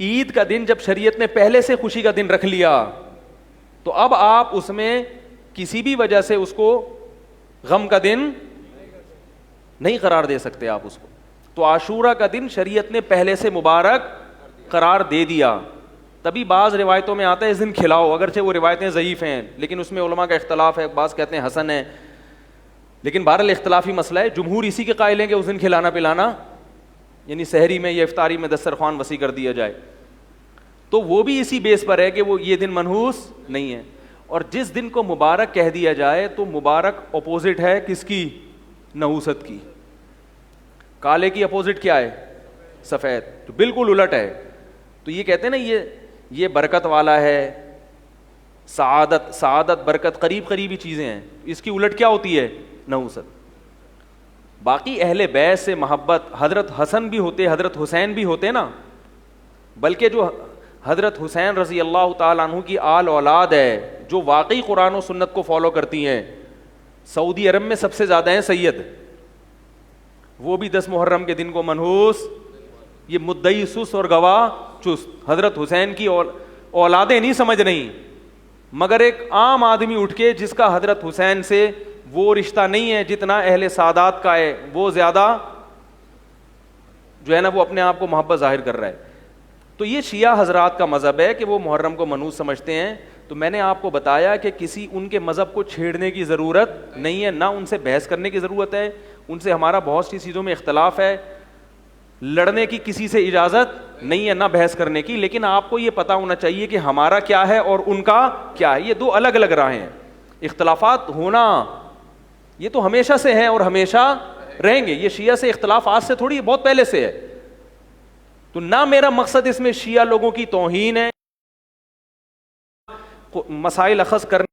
عید کا دن جب شریعت نے پہلے سے خوشی کا دن رکھ لیا تو اب آپ اس میں کسی بھی وجہ سے اس کو غم کا دن نہیں قرار دے سکتے آپ اس کو. تو عاشورہ کا دن شریعت نے پہلے سے مبارک قرار دے دیا. تبھی بعض روایتوں میں آتا ہے اس دن کھلاؤ, اگرچہ وہ روایتیں ضعیف ہیں لیکن اس میں علماء کا اختلاف ہے, بعض کہتے ہیں حسن ہے, لیکن بہرحال اختلافی مسئلہ ہے. جمہور اسی کے قائل ہیں کہ اس دن کھلانا پلانا, یعنی سحری میں یا افطاری میں دسترخوان وسیع کر دیا جائے, تو وہ بھی اسی بیس پر ہے کہ وہ یہ دن منحوس نہیں ہے. اور جس دن کو مبارک کہہ دیا جائے تو مبارک اپوزٹ ہے کس کی؟ نحوست کی. کالے کی اپوزٹ کیا ہے؟ سفید. تو بالکل الٹ ہے. تو یہ کہتے ہیں نا یہ برکت والا ہے, سعادت برکت قریبی چیزیں ہیں, اس کی الٹ کیا ہوتی ہے؟ نحوست. باقی اہل بیت سے محبت حضرت حسن بھی ہوتے, حضرت حسین بھی ہوتے نا, بلکہ جو حضرت حسین رضی اللہ تعالیٰ عنہ کی آل اولاد ہے جو واقعی قرآن و سنت کو فالو کرتی ہیں, سعودی عرب میں سب سے زیادہ ہیں سید, وہ بھی 10 محرم کے دن کو منحوس, یہ مدعی سست اور گواہ چست. حضرت حسین کی اولادیں نہیں سمجھ رہی, مگر ایک عام آدمی اٹھ کے جس کا حضرت حسین سے وہ رشتہ نہیں ہے جتنا اہل سادات کا ہے, وہ زیادہ جو ہے نا وہ اپنے آپ کو محبت ظاہر کر رہا ہے. تو یہ شیعہ حضرات کا مذہب ہے کہ وہ محرم کو منحوس سمجھتے ہیں. تو میں نے آپ کو بتایا کہ کسی ان کے مذہب کو چھیڑنے کی ضرورت نہیں ہے, نہ ان سے بحث کرنے کی ضرورت ہے. ان سے ہمارا بہت سی چیزوں میں اختلاف ہے, لڑنے کی کسی سے اجازت نہیں ہے, نہ بحث کرنے کی. لیکن آپ کو یہ پتہ ہونا چاہیے کہ ہمارا کیا ہے اور ان کا کیا ہے. یہ دو الگ الگ راہیں ہیں. اختلافات ہونا یہ تو ہمیشہ سے ہیں اور ہمیشہ رہیں گے. یہ شیعہ سے اختلاف آج سے تھوڑی, بہت پہلے سے ہے. تو نہ میرا مقصد اس میں شیعہ لوگوں کی توہین ہے, مسائل اخذ کرنے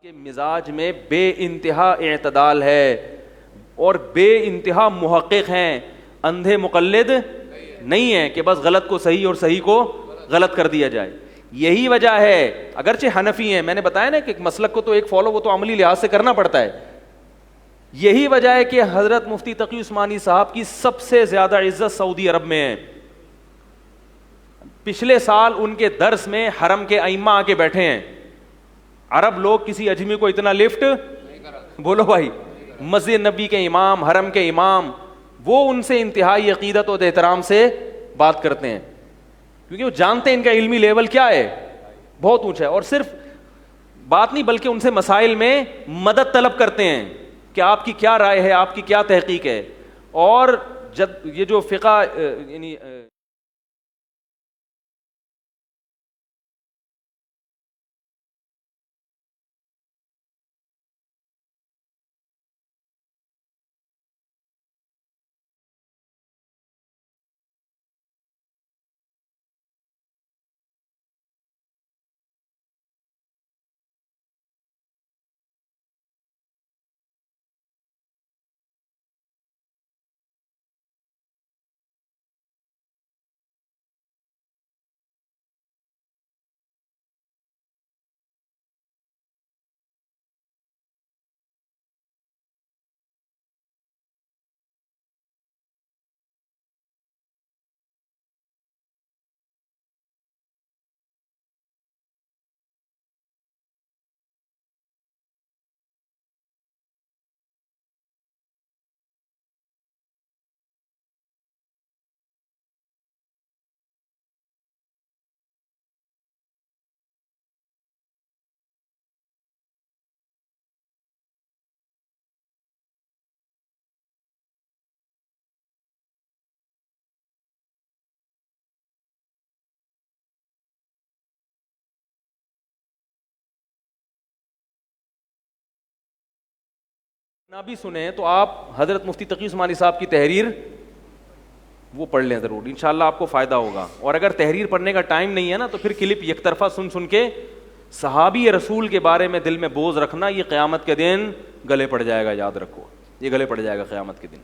کے مزاج میں بے انتہا اعتدال ہے اور بے انتہا محقق ہیں, اندھے مقلد نہیں ہیں کہ بس غلط کو صحیح اور صحیح کو غلط کر دیا جائے. یہی وجہ ہے, اگرچہ حنفی ہیں, میں نے بتایا نا کہ مسلک کو تو ایک فالو وہ تو عملی لحاظ سے کرنا پڑتا ہے. یہی وجہ ہے کہ حضرت مفتی تقی عثمانی صاحب کی سب سے زیادہ عزت سعودی عرب میں ہے. پچھلے سال ان کے درس میں حرم کے ائمہ آ کے بیٹھے ہیں. عرب لوگ کسی اجمی کو اتنا لفٹ, بولو بھائی, مسجد نبی کے امام, حرم کے امام, وہ ان سے انتہائی عقیدت اور احترام سے بات کرتے ہیں کیونکہ وہ جانتے ہیں ان کا علمی لیول کیا ہے, بہت اونچا ہے. اور صرف بات نہیں بلکہ ان سے مسائل میں مدد طلب کرتے ہیں کہ آپ کی کیا رائے ہے, آپ کی کیا تحقیق ہے. اور جب یہ جو فقہ یعنی نہ بھی سنیں تو آپ حضرت مفتی تقی عثمانی صاحب کی تحریر وہ پڑھ لیں ضرور, انشاءاللہ آپ کو فائدہ ہوگا. اور اگر تحریر پڑھنے کا ٹائم نہیں ہے نا تو پھر کلپ یک طرفہ سن سن کے صحابی رسول کے بارے میں دل میں بوجھ رکھنا, یہ قیامت کے دن گلے پڑ جائے گا. یاد رکھو, یہ گلے پڑ جائے گا قیامت کے دن.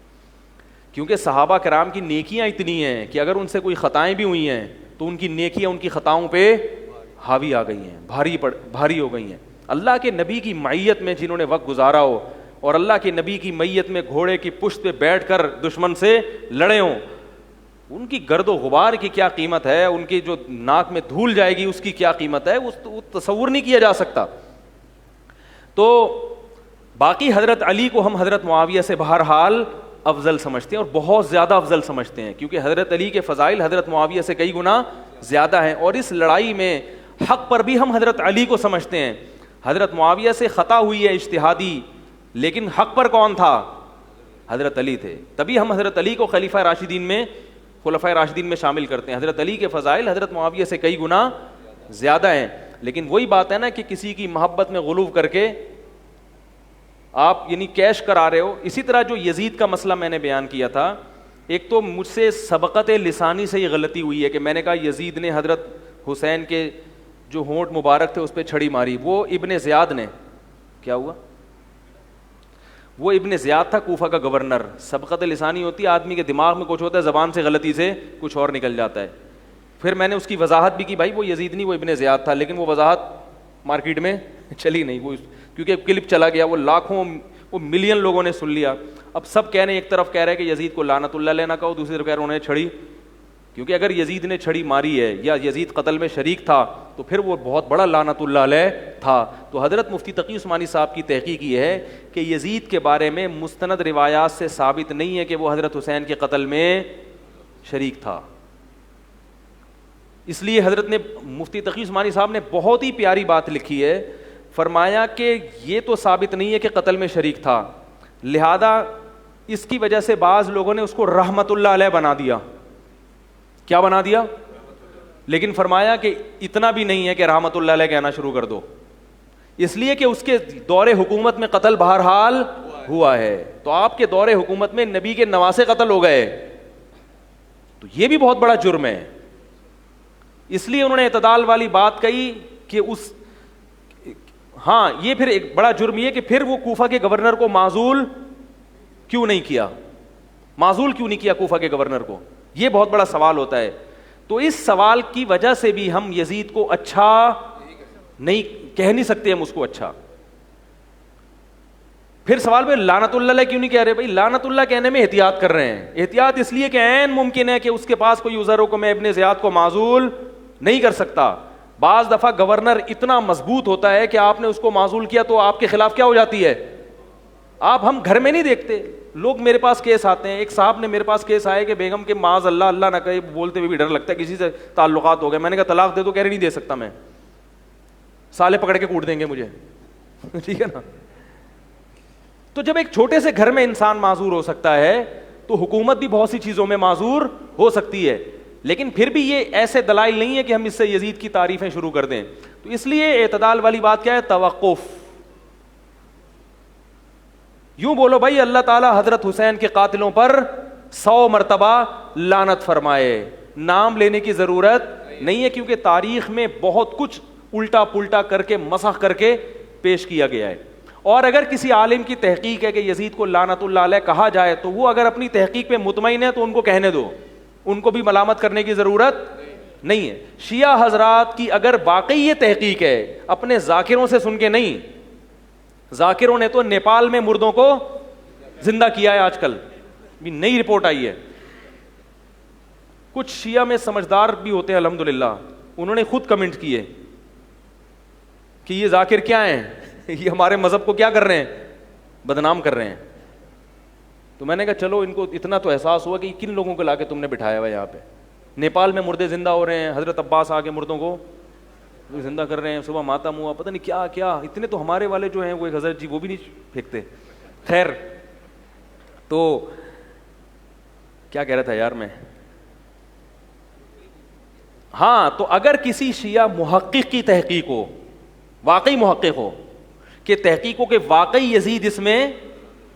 کیونکہ صحابہ کرام کی نیکیاں اتنی ہیں کہ اگر ان سے کوئی خطائیں بھی ہوئی ہیں تو ان کی نیکیاں ان کی خطاؤں پہ حاوی آ گئی ہیں, بھاری ہو گئی ہیں. اللہ کے نبی کی معیت میں جنہوں نے وقت گزارا ہو اور اللہ کے نبی کی میت میں گھوڑے کی پشت پہ بیٹھ کر دشمن سے لڑے ہوں, ان کی گرد و غبار کی کیا قیمت ہے, ان کی جو ناک میں دھول جائے گی اس کی کیا قیمت ہے, وہ تصور نہیں کیا جا سکتا. تو باقی حضرت علی کو ہم حضرت معاویہ سے بہرحال افضل سمجھتے ہیں اور بہت زیادہ افضل سمجھتے ہیں کیونکہ حضرت علی کے فضائل حضرت معاویہ سے کئی گنا زیادہ ہیں. اور اس لڑائی میں حق پر بھی ہم حضرت علی کو سمجھتے ہیں. حضرت معاویہ سے خطا ہوئی ہے اجتہادی, لیکن حق پر کون تھا؟ حضرت علی تھے. تبھی ہم حضرت علی کو خلفۂ راشدین میں شامل کرتے ہیں. حضرت علی کے فضائل حضرت معاویہ سے کئی گنا زیادہ ہیں. لیکن وہی بات ہے نا کہ کسی کی محبت میں غلو کر کے آپ یعنی کیش کرا رہے ہو. اسی طرح جو یزید کا مسئلہ میں نے بیان کیا تھا ایک تو مجھ سے سبقت لسانی سے یہ غلطی ہوئی ہے کہ میں نے کہا یزید نے حضرت حسین کے جو ہونٹ مبارک تھے اس پہ چھڑی ماری. وہ ابن زیاد نے, کیا ہوا, وہ ابن زیاد تھا کوفہ کا گورنر. سبقت لسانی ہوتی ہے, آدمی کے دماغ میں کچھ ہوتا ہے, زبان سے غلطی سے کچھ اور نکل جاتا ہے. پھر میں نے اس کی وضاحت بھی کی, بھائی وہ یزید نہیں وہ ابن زیاد تھا, لیکن وہ وضاحت مارکیٹ میں چلی نہیں, وہ کیونکہ کلپ چلا گیا, وہ لاکھوں وہ ملین لوگوں نے سن لیا. اب سب کہہ رہے ہیں, ایک طرف کہہ رہے ہیں کہ یزید کو لعنت اللہ علیہ نہ کہو, دوسری طرف کہہ رہے ہیں انہوں نے چھڑی, کیونکہ اگر یزید نے چھڑی ماری ہے یا یزید قتل میں شریک تھا تو پھر وہ بہت بڑا لعنت اللہ علیہ تھا. تو حضرت مفتی تقی عثمانی صاحب کی تحقیق یہ ہے کہ یزید کے بارے میں مستند روایات سے ثابت نہیں ہے کہ وہ حضرت حسین کے قتل میں شریک تھا. اس لیے حضرت نے مفتی تقی عثمانی صاحب نے بہت ہی پیاری بات لکھی ہے, فرمایا کہ یہ تو ثابت نہیں ہے کہ قتل میں شریک تھا, لہذا اس کی وجہ سے بعض لوگوں نے اس کو رحمت اللہ علیہ بنا دیا. کیا بنا دیا؟ لیکن فرمایا کہ اتنا بھی نہیں ہے کہ رحمت اللہ علیہ کہنا شروع کر دو, اس لیے کہ اس کے دور حکومت میں قتل بہرحال ہوا ہے. تو آپ کے دور حکومت میں نبی کے نواسے قتل ہو گئے, تو یہ بھی بہت بڑا جرم ہے. اس لیے انہوں نے اعتدال والی بات کہی کہ اس ہاں یہ پھر ایک بڑا جرم یہ کہ پھر وہ کوفہ کے گورنر کو معزول کیوں نہیں کیا, معزول کیوں نہیں کیا کوفہ کے گورنر کو, یہ بہت بڑا سوال ہوتا ہے. تو اس سوال کی وجہ سے بھی ہم یزید کو اچھا نہیں کہہ نہیں سکتے, ہم اس کو اچھا. پھر سوال پہ لعنت اللہ علیہ کیوں نہیں کہہ رہے؟ بھائی لعنت اللہ کہنے میں احتیاط کر رہے ہیں, احتیاط اس لیے کہ عین ممکن ہے کہ اس کے پاس کوئی عذر ہو کہ میں ابن زیاد کو معزول نہیں کر سکتا. بعض دفعہ گورنر اتنا مضبوط ہوتا ہے کہ آپ نے اس کو معزول کیا تو آپ کے خلاف کیا ہو جاتی ہے, آپ ہم گھر میں نہیں دیکھتے, لوگ میرے پاس کیس آتے ہیں. ایک صاحب نے میرے پاس کیس آئے کہ بیگم کے معاذ اللہ اللہ نہ کہے, بولتے ہوئے بھی ڈر لگتا ہے کسی سے تعلقات ہو گئے. میں نے کہا طلاق دے دو, کہہ رہے نہیں دے سکتا میں, سالے پکڑ کے کوٹ دیں گے مجھے. ٹھیک ہے نا. تو جب ایک چھوٹے سے گھر میں انسان معذور ہو سکتا ہے تو حکومت بھی بہت سی چیزوں میں معذور ہو سکتی ہے. لیکن پھر بھی یہ ایسے دلائل نہیں ہے کہ ہم اس سے یزید کی تعریفیں شروع کر دیں. تو اس لیے اعتدال والی بات کیا ہے؟ توقف. یوں بولو بھائی اللہ تعالیٰ حضرت حسین کے قاتلوں پر 100 مرتبہ لعنت فرمائے, نام لینے کی ضرورت نہیں ہے, کیونکہ تاریخ میں بہت کچھ الٹا پلٹا کر کے مسخ کر کے پیش کیا گیا ہے. اور اگر کسی عالم کی تحقیق ہے کہ یزید کو لعنت اللہ علیہ کہا جائے تو وہ اگر اپنی تحقیق پہ مطمئن ہے تو ان کو کہنے دو, ان کو بھی ملامت کرنے کی ضرورت نہیں ہے. شیعہ حضرات کی اگر واقعی یہ تحقیق ہے, اپنے ذاکروں سے سن کے نہیں, ذاکروں نے تو نیپال میں مردوں کو زندہ کیا ہے, آج کل بھی نئی رپورٹ آئی ہے. کچھ شیعہ میں سمجھدار بھی ہوتے ہیں الحمدللہ, انہوں نے خود کمنٹ کیے کہ یہ ذاکر کیا ہیں, یہ ہمارے مذہب کو کیا کر رہے ہیں, بدنام کر رہے ہیں. تو میں نے کہا چلو ان کو اتنا تو احساس ہوا کہ کن لوگوں کو لا کے تم نے بٹھایا ہوا یہاں پہ. نیپال میں مردے زندہ ہو رہے ہیں, حضرت عباس آ کے مردوں کو زندہ کر رہے ہیں, صبح ماتم ہوا, پتہ نہیں کیا کیا. اتنے تو ہمارے والے جو ہیں وہ ایک حضرت جی وہ بھی نہیں پھینکتے. خیر, تو کیا کہہ رہا تھا یار میں, ہاں تو اگر کسی شیعہ محقق کی تحقیق ہو, واقعی محقق ہو کہ تحقیق ہو کہ واقعی یزید اس میں,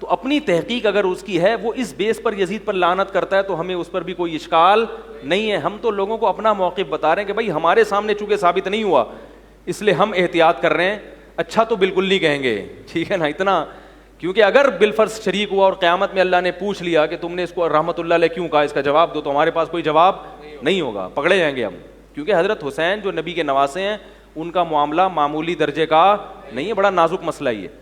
تو اپنی تحقیق اگر اس کی ہے وہ اس بیس پر یزید پر لعنت کرتا ہے تو ہمیں اس پر بھی کوئی اشکال نہیں ہے. ہم تو لوگوں کو اپنا موقف بتا رہے ہیں کہ بھائی ہمارے سامنے چونکہ ثابت نہیں ہوا اس لیے ہم احتیاط کر رہے ہیں. اچھا تو بالکل نہیں کہیں گے, ٹھیک ہے نا, اتنا, کیونکہ اگر بالفرض شریک ہوا اور قیامت میں اللہ نے پوچھ لیا کہ تم نے اس کو رحمت اللہ علیہ کیوں کہا, اس کا جواب دو, تو ہمارے پاس کوئی جواب نہیں ہوگا, پکڑے جائیں گے ہم. کیونکہ حضرت حسین جو نبی کے نواسے ہیں ان کا معاملہ معمولی درجے کا نہیں ہے, بڑا نازک مسئلہ ہی ہے.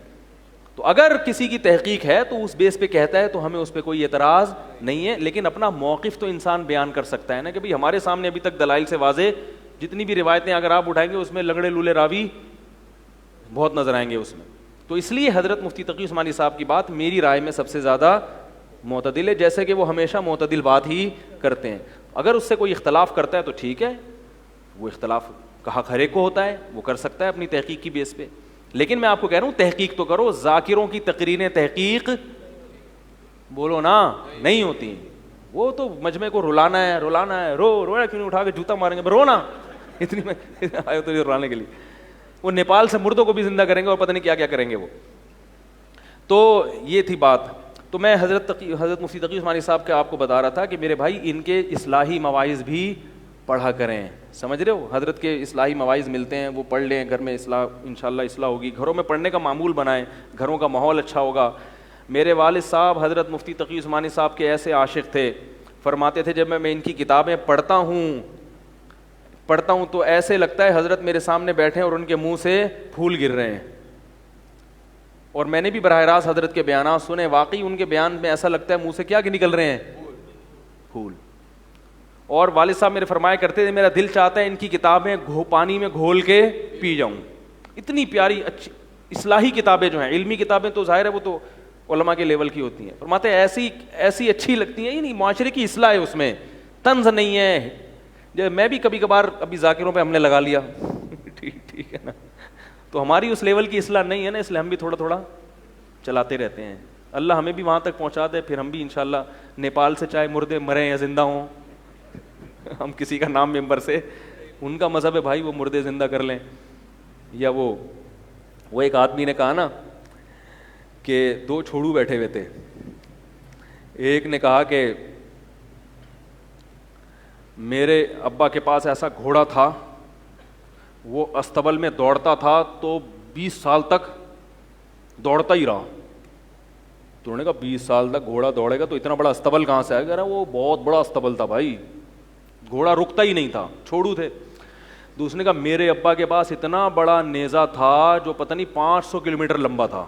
تو اگر کسی کی تحقیق ہے تو اس بیس پہ کہتا ہے تو ہمیں اس پہ کوئی اعتراض نہیں ہے, لیکن اپنا موقف تو انسان بیان کر سکتا ہے نا کہ بھئی ہمارے سامنے ابھی تک دلائل سے واضح جتنی بھی روایتیں اگر آپ اٹھائیں گے اس میں لنگڑے لولے راوی بہت نظر آئیں گے اس میں. تو اس لیے حضرت مفتی تقی عثمانی صاحب کی بات میری رائے میں سب سے زیادہ معتدل ہے, جیسے کہ وہ ہمیشہ معتدل بات ہی کرتے ہیں. اگر اس سے کوئی اختلاف کرتا ہے تو ٹھیک ہے, وہ اختلاف کا حق ہر ایک کو ہوتا ہے, وہ کر سکتا ہے اپنی تحقیق کی بیس پہ. لیکن میں آپ کو کہہ رہا ہوں تحقیق تو کرو, ذاکروں کی تقریریں تحقیق بولو نا نہیں ہوتی. وہ تو مجمع کو رلانا ہے, رویا کیوں نہیں, اٹھا کے جوتا ماریں گے, رونا اتنی میں آئے تو رلانے کے لیے. وہ نیپال سے مردوں کو بھی زندہ کریں گے اور پتہ نہیں کیا کیا کریں گے وہ. تو یہ تھی بات. تو میں حضرت مفتی تقی عثمانی صاحب کے آپ کو بتا رہا تھا کہ میرے بھائی ان کے اصلاحی مواعظ بھی پڑھا کریں, سمجھ رہے ہو, حضرت کے اصلاحی مواعظ ملتے ہیں, وہ پڑھ لیں, گھر میں اصلاح انشاءاللہ اصلاح ہوگی, گھروں میں پڑھنے کا معمول بنائیں, گھروں کا ماحول اچھا ہوگا. میرے والد صاحب حضرت مفتی تقی عثمانی صاحب کے ایسے عاشق تھے, فرماتے تھے جب میں ان کی کتابیں پڑھتا ہوں تو ایسے لگتا ہے حضرت میرے سامنے بیٹھے ہیں اور ان کے منہ سے پھول گر رہے ہیں. اور میں نے بھی براہ راست حضرت کے بیانات سنے, واقعی ان کے بیان میں ایسا لگتا ہے منہ سے کیا نکل رہے ہیں, پھول. اور والد صاحب میرے فرمایا کرتے تھے میرا دل چاہتا ہے ان کی کتابیں پانی میں گھول کے پی جاؤں. اتنی پیاری اچھی اصلاحی کتابیں جو ہیں, علمی کتابیں تو ظاہر ہے وہ تو علماء کے لیول کی ہوتی ہیں, فرماتے ہیں ایسی اچھی لگتی ہیں, نہیں معاشرے کی اصلاح ہے, اس میں طنز نہیں ہے. میں بھی کبھی کبھار ابھی ذاکروں پہ ہم نے لگا لیا ٹھیک ہے نا, تو ہماری اس لیول کی اصلاح نہیں ہے نا, اس لیے ہم بھی تھوڑا تھوڑا چلاتے رہتے ہیں. اللہ ہمیں بھی وہاں تک پہنچا دے, پھر ہم بھی انشاءاللہ نیپال سے چاہے مردے مریں یا زندہ ہوں, ہم کسی کا نام ممبر سے, ان کا مذہب ہے بھائی, وہ مردے زندہ کر لیں. یا وہ ایک آدمی نے کہا نا کہ دو چھوڑو بیٹھے ہوئے تھے, ایک نے کہا کہ میرے ابا کے پاس ایسا گھوڑا تھا, وہ استبل میں دوڑتا تھا تو 20 سال تک دوڑتا ہی رہا. تو انہوں نے کہا 20 سال تک گھوڑا دوڑے گا تو اتنا بڑا استبل کہاں سے آئے گا؟ وہ بہت بڑا استبل تھا بھائی, گھوڑا رکتا ہی نہیں تھا, چھوڑو تھے. دوسرے نے کہا میرے ابا کے پاس اتنا بڑا نیزا تھا جو پتہ نہیں 500 کلومیٹر لمبا تھا,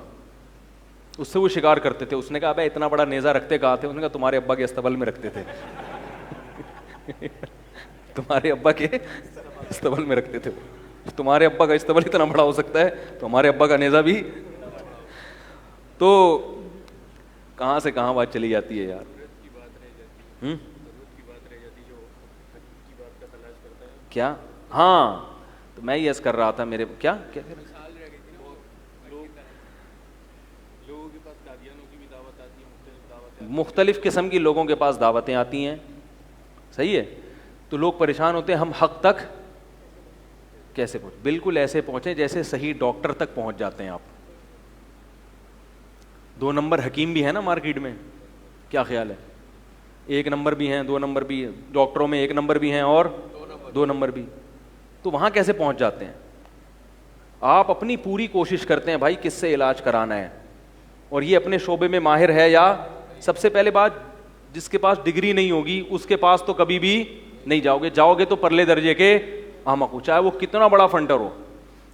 اس سے وہ شکار کرتے تھے. اس نے کہا ابے اتنا بڑا نیزا رکھتے کہاں تھے؟ اس نے کہا تمہارے ابا کے استبل میں رکھتے تھے. تمہارے ابا کے استبل میں رکھتے تھے. تمہارے ابا کا استبل اتنا بڑا ہو سکتا ہے تو ہمارے ابا کا نیزا بھی. تو کہاں سے کہاں بات چلی جاتی ہے یار. کیا ہاں, تو میں یس کر رہا تھا میرے کیا مختلف قسم کی لوگوں کے پاس دعوتیں آتی ہیں, صحیح ہے, تو لوگ پریشان ہوتے ہیں ہم حق تک کیسے پہنچیں. بالکل ایسے پہنچیں جیسے صحیح ڈاکٹر تک پہنچ جاتے ہیں آپ. 2 نمبر حکیم بھی ہے نا مارکیٹ میں, کیا خیال ہے؟ 1 نمبر بھی ہیں, 2 نمبر بھی, ڈاکٹروں میں 1 نمبر بھی ہیں اور 2 نمبر بھی. تو وہاں کیسے پہنچ جاتے ہیں؟ آپ اپنی پوری کوشش کرتے ہیں بھائی کس سے علاج کرانا ہے, اور یہ اپنے شعبے میں ماہر ہے. یا سب سے پہلے بات, جس کے پاس ڈگری نہیں ہوگی اس کے پاس تو کبھی بھی نہیں جاؤ گے تو پرلے درجے کے احمق ہو, چاہے وہ کتنا بڑا فنڈر ہو.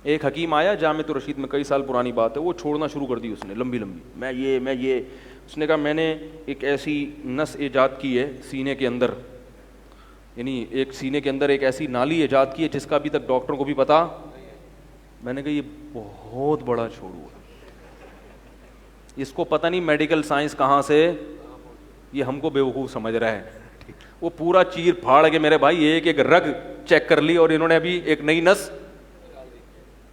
ایک حکیم آیا جامعۃ الرشید میں, کئی سال پرانی بات ہے, وہ چھوڑنا شروع کر دی اس نے لمبی میں یہ اس نے کہا میں نے ایک ایسی نس ایجاد کی ہے سینے کے اندر, یعنی ایک سینے کے اندر ایک ایسی نالی ایجاد کی ہے جس کا ابھی تک ڈاکٹروں کو بھی پتا. میں نے کہا یہ بہت بڑا چھوڑو ہے, اس کو پتہ نہیں میڈیکل سائنس کہاں سے, یہ ہم کو بیوقوف سمجھ رہا ہے. وہ پورا چیر پھاڑ کے میرے بھائی ایک ایک رگ چیک کر لی, اور انہوں نے ابھی ایک نئی نس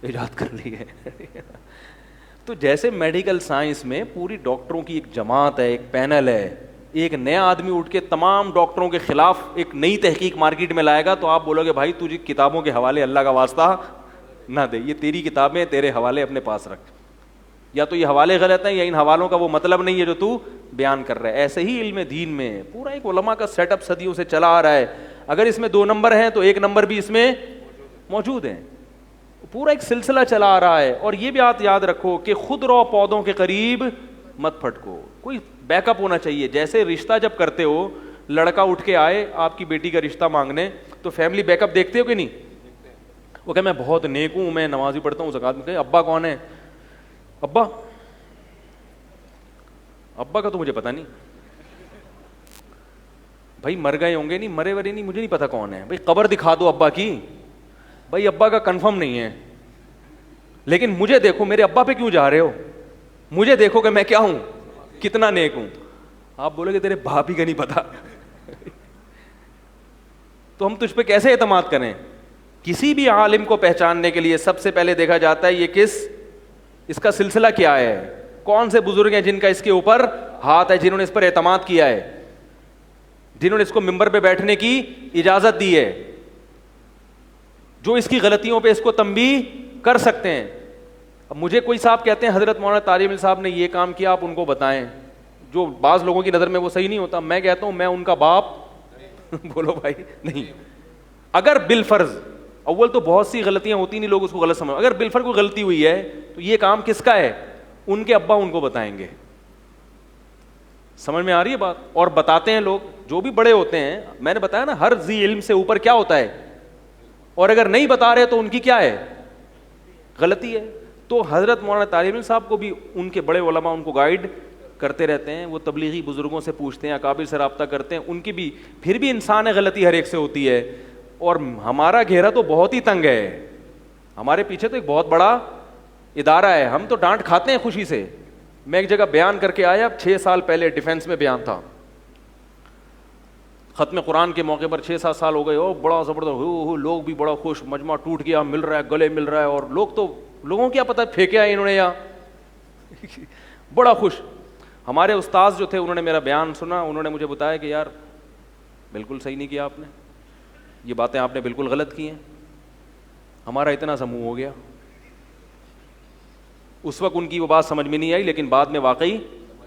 ایجاد کر لی ہے. تو جیسے میڈیکل سائنس میں پوری ڈاکٹروں کی ایک جماعت ہے, ایک پینل ہے, ایک نیا آدمی اٹھ کے تمام ڈاکٹروں کے خلاف ایک نئی تحقیق مارکیٹ میں لائے گا تو آپ بولو گے بھائی تجھے کتابوں کے حوالے اللہ کا واسطہ نہ دے, یہ تیری کتابیں تیرے حوالے اپنے پاس رکھ. یا تو یہ حوالے غلط ہیں یا ان حوالوں کا وہ مطلب نہیں ہے جو تو بیان کر رہا ہے. ایسے ہی علم دین میں پورا ایک علماء کا سیٹ اپ صدیوں سے چلا آ رہا ہے. اگر اس میں 2 نمبر ہیں تو 1 نمبر بھی اس میں موجود ہیں. پورا ایک سلسلہ چلا آ رہا ہے. اور یہ بھی بات یاد رکھو کہ خود رو پودوں کے قریب مت پھٹکو, کوئی بیک اپ ہونا چاہیے. جیسے رشتہ جب کرتے ہو, لڑکا اٹھ کے آئے آپ کی بیٹی کا رشتہ مانگنے, تو فیملی بیک اپ دیکھتے ہو کہ نہیں؟ وہ کہ میں بہت نیک ہوں, میں نمازی پڑھتا ہوں, زکات میں. کہ ابا کون ہے؟ ابا کا تو مجھے پتا نہیں بھائی, مر گئے ہوں گے, نہیں مرے ورے نہیں, مجھے نہیں پتا کون ہے بھائی. قبر دکھا دو ابا کی, بھائی ابا کا کنفرم نہیں ہے, لیکن مجھے دیکھو میرے ابا پہ کیوں جا رہے ہو, مجھے دیکھو کہ میں کیا ہوں, کتنا نیک ہوں. آپ بولے کہ تیرے باپ ہی کا نہیں پتا تو ہم تجھ پہ کیسے اعتماد کریں؟ کسی بھی عالم کو پہچاننے کے لیے سب سے پہلے دیکھا جاتا ہے یہ اس کا سلسلہ کیا ہے, کون سے بزرگ ہیں جن کا اس کے اوپر ہاتھ ہے, جنہوں نے اس پر اعتماد کیا ہے, جنہوں نے اس کو ممبر پہ بیٹھنے کی اجازت دی ہے, جو اس کی غلطیوں پہ اس کو تنبیہ کر سکتے ہیں. اب مجھے کوئی صاحب کہتے ہیں حضرت مولانا طارق صاحب نے یہ کام کیا, آپ ان کو بتائیں. جو بعض لوگوں کی نظر میں وہ صحیح نہیں ہوتا, میں کہتا ہوں میں ان کا باپ بولو بھائی نہیں. اگر بالفرض, اول تو بہت سی غلطیاں ہوتی نہیں, لوگ اس کو غلط سمجھ, اگر بالفرض کوئی غلطی ہوئی ہے تو یہ کام کس کا ہے؟ ان کے ابا ان کو بتائیں گے. سمجھ میں آ رہی ہے بات؟ اور بتاتے ہیں لوگ جو بھی بڑے ہوتے ہیں, میں نے بتایا نا ہر ذی علم سے اوپر کیا ہوتا ہے, اور اگر نہیں بتا رہے تو ان کی کیا ہے؟ غلطی ہے. تو حضرت مولانا طارق علم صاحب کو بھی ان کے بڑے علماء ان کو گائیڈ کرتے رہتے ہیں, وہ تبلیغی بزرگوں سے پوچھتے ہیں, اکابر سے رابطہ کرتے ہیں, ان کی بھی پھر بھی انسان ہے, غلطی ہر ایک سے ہوتی ہے. اور ہمارا گھیرا تو بہت ہی تنگ ہے, ہمارے پیچھے تو ایک بہت بڑا ادارہ ہے, ہم تو ڈانٹ کھاتے ہیں خوشی سے. میں ایک جگہ بیان کر کے آیا 6 سال پہلے, ڈیفینس میں بیان تھا, ختم قرآن کے موقع پر 6-7 سال ہو گئے, او بڑا زبردست, لوگ بھی بڑا خوش, مجمع ٹوٹ گیا, مل رہا ہے, گلے مل رہا ہے, اور لوگوں کیا پتہ پھینکے آئے انہوں نے یہاں بڑا خوش. ہمارے استاذ جو تھے انہوں نے میرا بیان سنا, انہوں نے مجھے بتایا کہ یار بالکل صحیح نہیں کیا آپ نے, یہ باتیں آپ نے بالکل غلط کی ہیں. ہمارا اتنا سا منہ ہو گیا. اس وقت ان کی وہ بات سمجھ میں نہیں آئی, لیکن بعد میں واقعی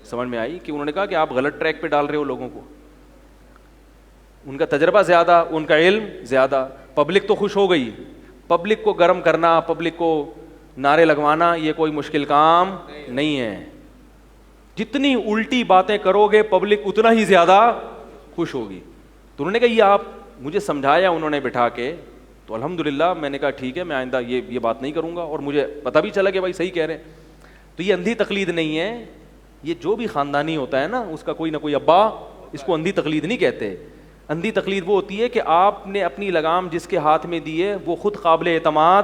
سمجھ میں آئی کہ انہوں نے کہا کہ آپ غلط ٹریک پہ ڈال رہے ہو لوگوں کو. ان کا تجربہ زیادہ, ان کا علم زیادہ, پبلک تو خوش ہو گئی. پبلک کو گرم کرنا, پبلک کو نعرے لگوانا, یہ کوئی مشکل کام نہیں ہے. جتنی الٹی باتیں کرو گے پبلک اتنا ہی زیادہ خوش ہوگی. تو انہوں نے کہا یہ آپ مجھے سمجھایا انہوں نے بٹھا کے, تو الحمدللہ میں نے کہا ٹھیک ہے, میں آئندہ یہ بات نہیں کروں گا, اور مجھے پتہ بھی چلا کہ بھائی صحیح کہہ رہے ہیں. تو یہ اندھی تقلید نہیں ہے, یہ جو بھی خاندانی ہوتا ہے نا, اس کا کوئی نہ کوئی ابا, اس کو اندھی تقلید نہیں کہتے. اندھی تقلید وہ ہوتی ہے کہ آپ نے اپنی لگام جس کے ہاتھ میں دی ہے وہ خود قابل اعتماد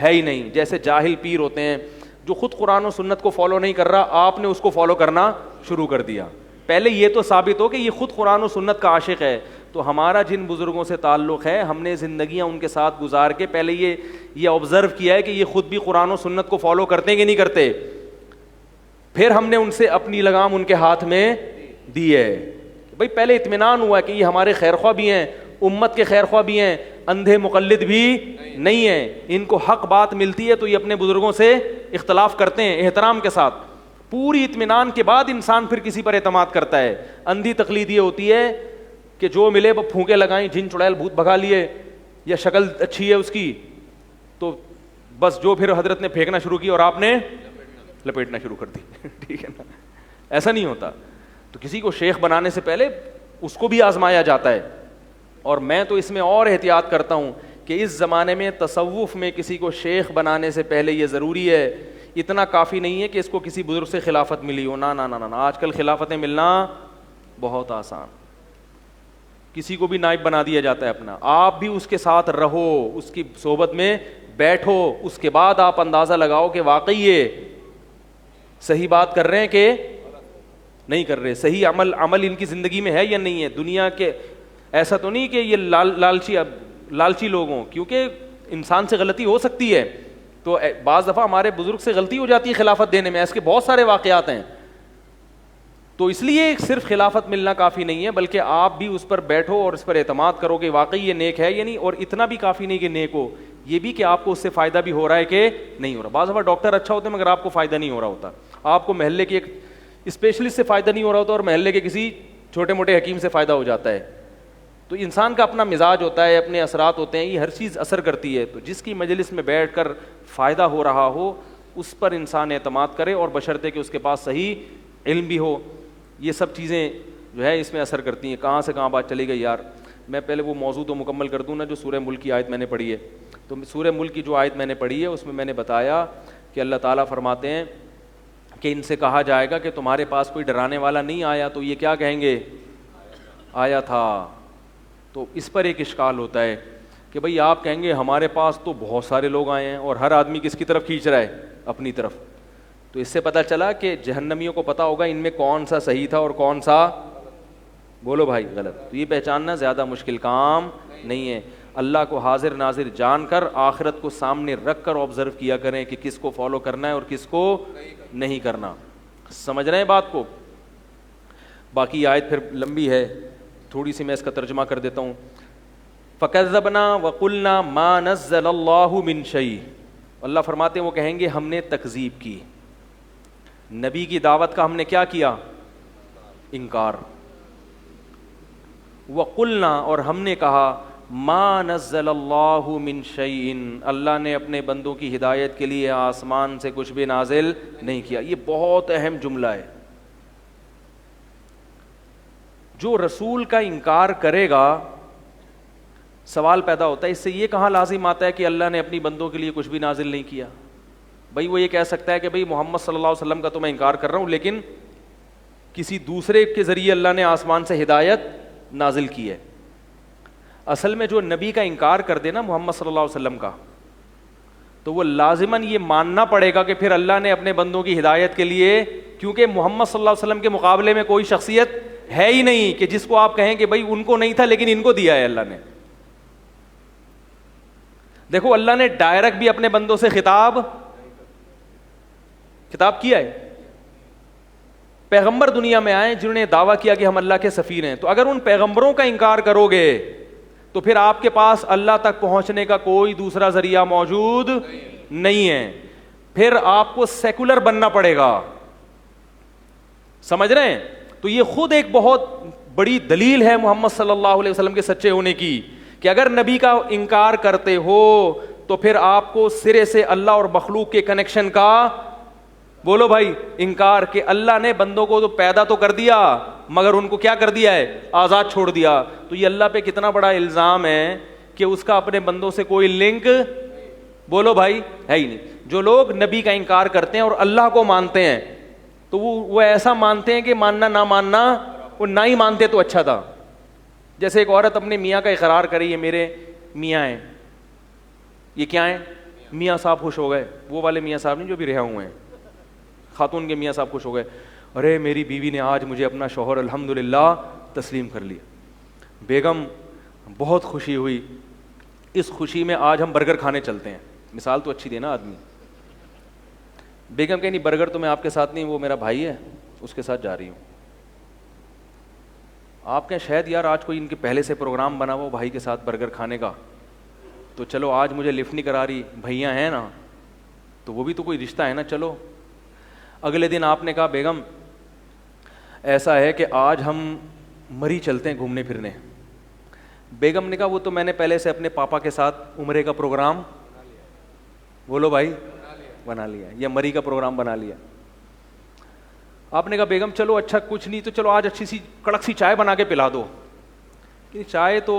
ہے ہی نہیں. جیسے جاہل پیر ہوتے ہیں جو خود قرآن و سنت کو فالو نہیں کر رہا, آپ نے اس کو فالو کرنا شروع کر دیا. پہلے یہ تو ثابت ہو کہ یہ خود قرآن و سنت کا عاشق ہے. تو ہمارا جن بزرگوں سے تعلق ہے, ہم نے زندگیاں ان کے ساتھ گزار کے پہلے یہ آبزرو کیا ہے کہ یہ خود بھی قرآن و سنت کو فالو کرتے ہیں کہ نہیں کرتے. پھر ہم نے ان سے اپنی لگام ان کے ہاتھ میں دی ہے. بھائی پہلے اطمینان ہوا کہ یہ ہمارے خیرخواہ بھی ہیں, امت کے خیرخواہ بھی ہیں, اندھے مقلد بھی نہیں ہیں, ان کو حق بات ملتی ہے تو یہ اپنے بزرگوں سے اختلاف کرتے ہیں احترام کے ساتھ. پوری اطمینان کے بعد انسان پھر کسی پر اعتماد کرتا ہے. اندھی تقلید یہ ہوتی ہے کہ جو ملے وہ پھونکے لگائیں, جن چڑیل بھوت بھگا لیے, یا شکل اچھی ہے اس کی, تو بس جو پھر حضرت نے پھینکنا شروع کی اور آپ نے لپیٹنا شروع کر دی. ٹھیک ہے نا, ایسا نہیں ہوتا. تو کسی کو شیخ بنانے سے پہلے اس کو بھی آزمایا جاتا ہے. اور میں تو اس میں اور احتیاط کرتا ہوں کہ اس زمانے میں تصوف میں کسی کو شیخ بنانے سے پہلے یہ ضروری ہے, اتنا کافی نہیں ہے کہ اس کو کسی بزرگ سے خلافت ملی ہو. نا نا نا نا, آج کل خلافتیں ملنا بہت آسان, کسی کو بھی نائب بنا دیا جاتا ہے اپنا. آپ بھی اس کے ساتھ رہو, اس کی صحبت میں بیٹھو, اس کے بعد آپ اندازہ لگاؤ کہ واقعی یہ صحیح بات کر رہے ہیں کہ نہیں کر رہے, صحیح عمل ان کی زندگی میں ہے یا نہیں ہے. دنیا کے ایسا تو نہیں کہ یہ لالچی لوگ ہوں, کیونکہ انسان سے غلطی ہو سکتی ہے. تو بعض دفعہ ہمارے بزرگ سے غلطی ہو جاتی ہے خلافت دینے میں, ایسے کے بہت سارے واقعات ہیں. تو اس لیے صرف خلافت ملنا کافی نہیں ہے, بلکہ آپ بھی اس پر بیٹھو اور اس پر اعتماد کرو کہ واقعی یہ نیک ہے یا نہیں. اور اتنا بھی کافی نہیں کہ نیک ہو, یہ بھی کہ آپ کو اس سے فائدہ بھی ہو رہا ہے کہ نہیں ہو رہا. بعض دفعہ ڈاکٹر اچھا ہوتا ہے مگر آپ کو فائدہ نہیں ہو رہا ہوتا, آپ کو محلے کے ایک اسپیشلسٹ سے فائدہ نہیں ہو رہا ہوتا اور محلے کے کسی چھوٹے موٹے حکیم سے فائدہ ہو جاتا ہے. تو انسان کا اپنا مزاج ہوتا ہے, اپنے اثرات ہوتے ہیں, یہ ہر چیز اثر کرتی ہے. تو جس کی مجلس میں بیٹھ کر فائدہ ہو رہا ہو اس پر انسان اعتماد کرے, اور بشرطے کہ اس کے پاس صحیح علم بھی ہو. یہ سب چیزیں جو ہے اس میں اثر کرتی ہیں. کہاں سے کہاں بات چلی گئی یار. میں پہلے وہ موضوع تو مکمل کر دوں نا جو سورہ ملک کی آیت میں نے پڑھی ہے. تو سورہ ملک کی جو آیت میں نے پڑھی ہے اس میں نے بتایا کہ اللہ تعالیٰ فرماتے ہیں کہ ان سے کہا جائے گا کہ تمہارے پاس کوئی ڈرانے والا نہیں آیا, تو یہ کیا کہیں گے, آیا تھا. تو اس پر ایک اشکال ہوتا ہے کہ بھئی آپ کہیں گے ہمارے پاس تو بہت سارے لوگ آئے ہیں, اور ہر آدمی کس کی طرف کھینچ رہا ہے, اپنی طرف. تو اس سے پتہ چلا کہ جہنمیوں کو پتہ ہوگا ان میں کون سا صحیح تھا اور کون سا, بولو بھائی, غلط. تو یہ پہچاننا زیادہ مشکل کام نہیں ہے. اللہ کو حاضر ناظر جان کر, آخرت کو سامنے رکھ کر آبزرو کیا کریں کہ کس کو فالو کرنا ہے اور کس کو نہیں کرنا. سمجھ رہے ہیں بات کو. باقی آیت پھر لمبی ہے, تھوڑی سی میں اس کا ترجمہ کر دیتا ہوں. فَكَذَّبْنَا وَقُلْنَا مَا نَزَّلَ اللَّهُ مِن شَيْءٍ. اللہ فرماتے ہیں وہ کہیں گے ہم نے تکذیب کی, نبی کی دعوت کا ہم نے کیا کیا, انکار. وقلنا, اور ہم نے کہا, ما نزل اللہ من شیء, اللہ نے اپنے بندوں کی ہدایت کے لیے آسمان سے کچھ بھی نازل نہیں کیا. یہ بہت اہم جملہ ہے. جو رسول کا انکار کرے گا, سوال پیدا ہوتا ہے اس سے یہ کہاں لازم آتا ہے کہ اللہ نے اپنی بندوں کے لیے کچھ بھی نازل نہیں کیا. بھائی وہ یہ کہہ سکتا ہے کہ بھئی محمد صلی اللہ علیہ وسلم کا تو میں انکار کر رہا ہوں, لیکن کسی دوسرے کے ذریعے اللہ نے آسمان سے ہدایت نازل کی ہے. اصل میں جو نبی کا انکار کر دے نا محمد صلی اللہ علیہ وسلم کا, تو وہ لازماً یہ ماننا پڑے گا کہ پھر اللہ نے اپنے بندوں کی ہدایت کے لیے, کیونکہ محمد صلی اللہ علیہ وسلم کے مقابلے میں کوئی شخصیت ہے ہی نہیں کہ جس کو آپ کہیں کہ بھئی ان کو نہیں تھا لیکن ان کو دیا ہے اللہ نے. دیکھو اللہ نے ڈائریکٹ بھی اپنے بندوں سے خطاب کیا ہے. پیغمبر دنیا میں آئے جنہوں نے دعویٰ کیا کہ ہم اللہ کے سفیر ہیں, تو اگر ان پیغمبروں کا انکار کرو گے تو پھر آپ کے پاس اللہ تک پہنچنے کا کوئی دوسرا ذریعہ موجود نہیں ہے. پھر آپ کو سیکولر بننا پڑے گا. سمجھ رہے ہیں؟ تو یہ خود ایک بہت بڑی دلیل ہے محمد صلی اللہ علیہ وسلم کے سچے ہونے کی, کہ اگر نبی کا انکار کرتے ہو تو پھر آپ کو سرے سے اللہ اور مخلوق کے کنیکشن کا, بولو بھائی, انکار, کہ اللہ نے بندوں کو تو پیدا تو کر دیا مگر ان کو کیا کر دیا ہے, آزاد چھوڑ دیا. تو یہ اللہ پہ کتنا بڑا الزام ہے کہ اس کا اپنے بندوں سے کوئی لنک, بولو بھائی, ہے ہی نہیں. جو لوگ نبی کا انکار کرتے ہیں اور اللہ کو مانتے ہیں تو وہ ایسا مانتے ہیں کہ ماننا نہ ماننا, وہ نہ ہی مانتے تو اچھا تھا. جیسے ایک عورت اپنے میاں کا اقرار کری, یہ میرے میاں ہیں. یہ کیا ہیں؟ میاں صاحب خوش ہو گئے, وہ والے میاں صاحب نہیں جو بھی رہا ہوئے ہیں, خاتون کے میاں صاحب خوش ہو گئے, ارے میری بیوی نے آج مجھے اپنا شوہر الحمدللہ تسلیم کر لیا. بیگم بہت خوشی ہوئی, اس خوشی میں آج ہم برگر کھانے چلتے ہیں. مثال تو اچھی دے نا آدمی. بیگم کہ نہیں, برگر تو میں آپ کے ساتھ نہیں, وہ میرا بھائی ہے اس کے ساتھ جا رہی ہوں. آپ کہیں شاید یار آج کوئی ان کے پہلے سے پروگرام بنا ہوا بھائی کے ساتھ برگر کھانے کا, تو چلو آج مجھے لفٹ نہیں کرا رہی, بھائیاں ہیں نا, تو وہ بھی تو کوئی رشتہ ہے نا, چلو. اگلے دن آپ نے کہا بیگم ایسا ہے کہ آج ہم مری چلتے ہیں گھومنے پھرنے. بیگم نے کہا وہ تو میں نے پہلے سے اپنے پاپا کے ساتھ عمرے کا پروگرام, بولو بھائی, بنا لیا, یا مری کا پروگرام بنا لیا. آپ نے کہا بیگم چلو اچھا کچھ نہیں تو چلو آج اچھی سی کڑک سی چائے بنا کے پلا دو. کہ چائے تو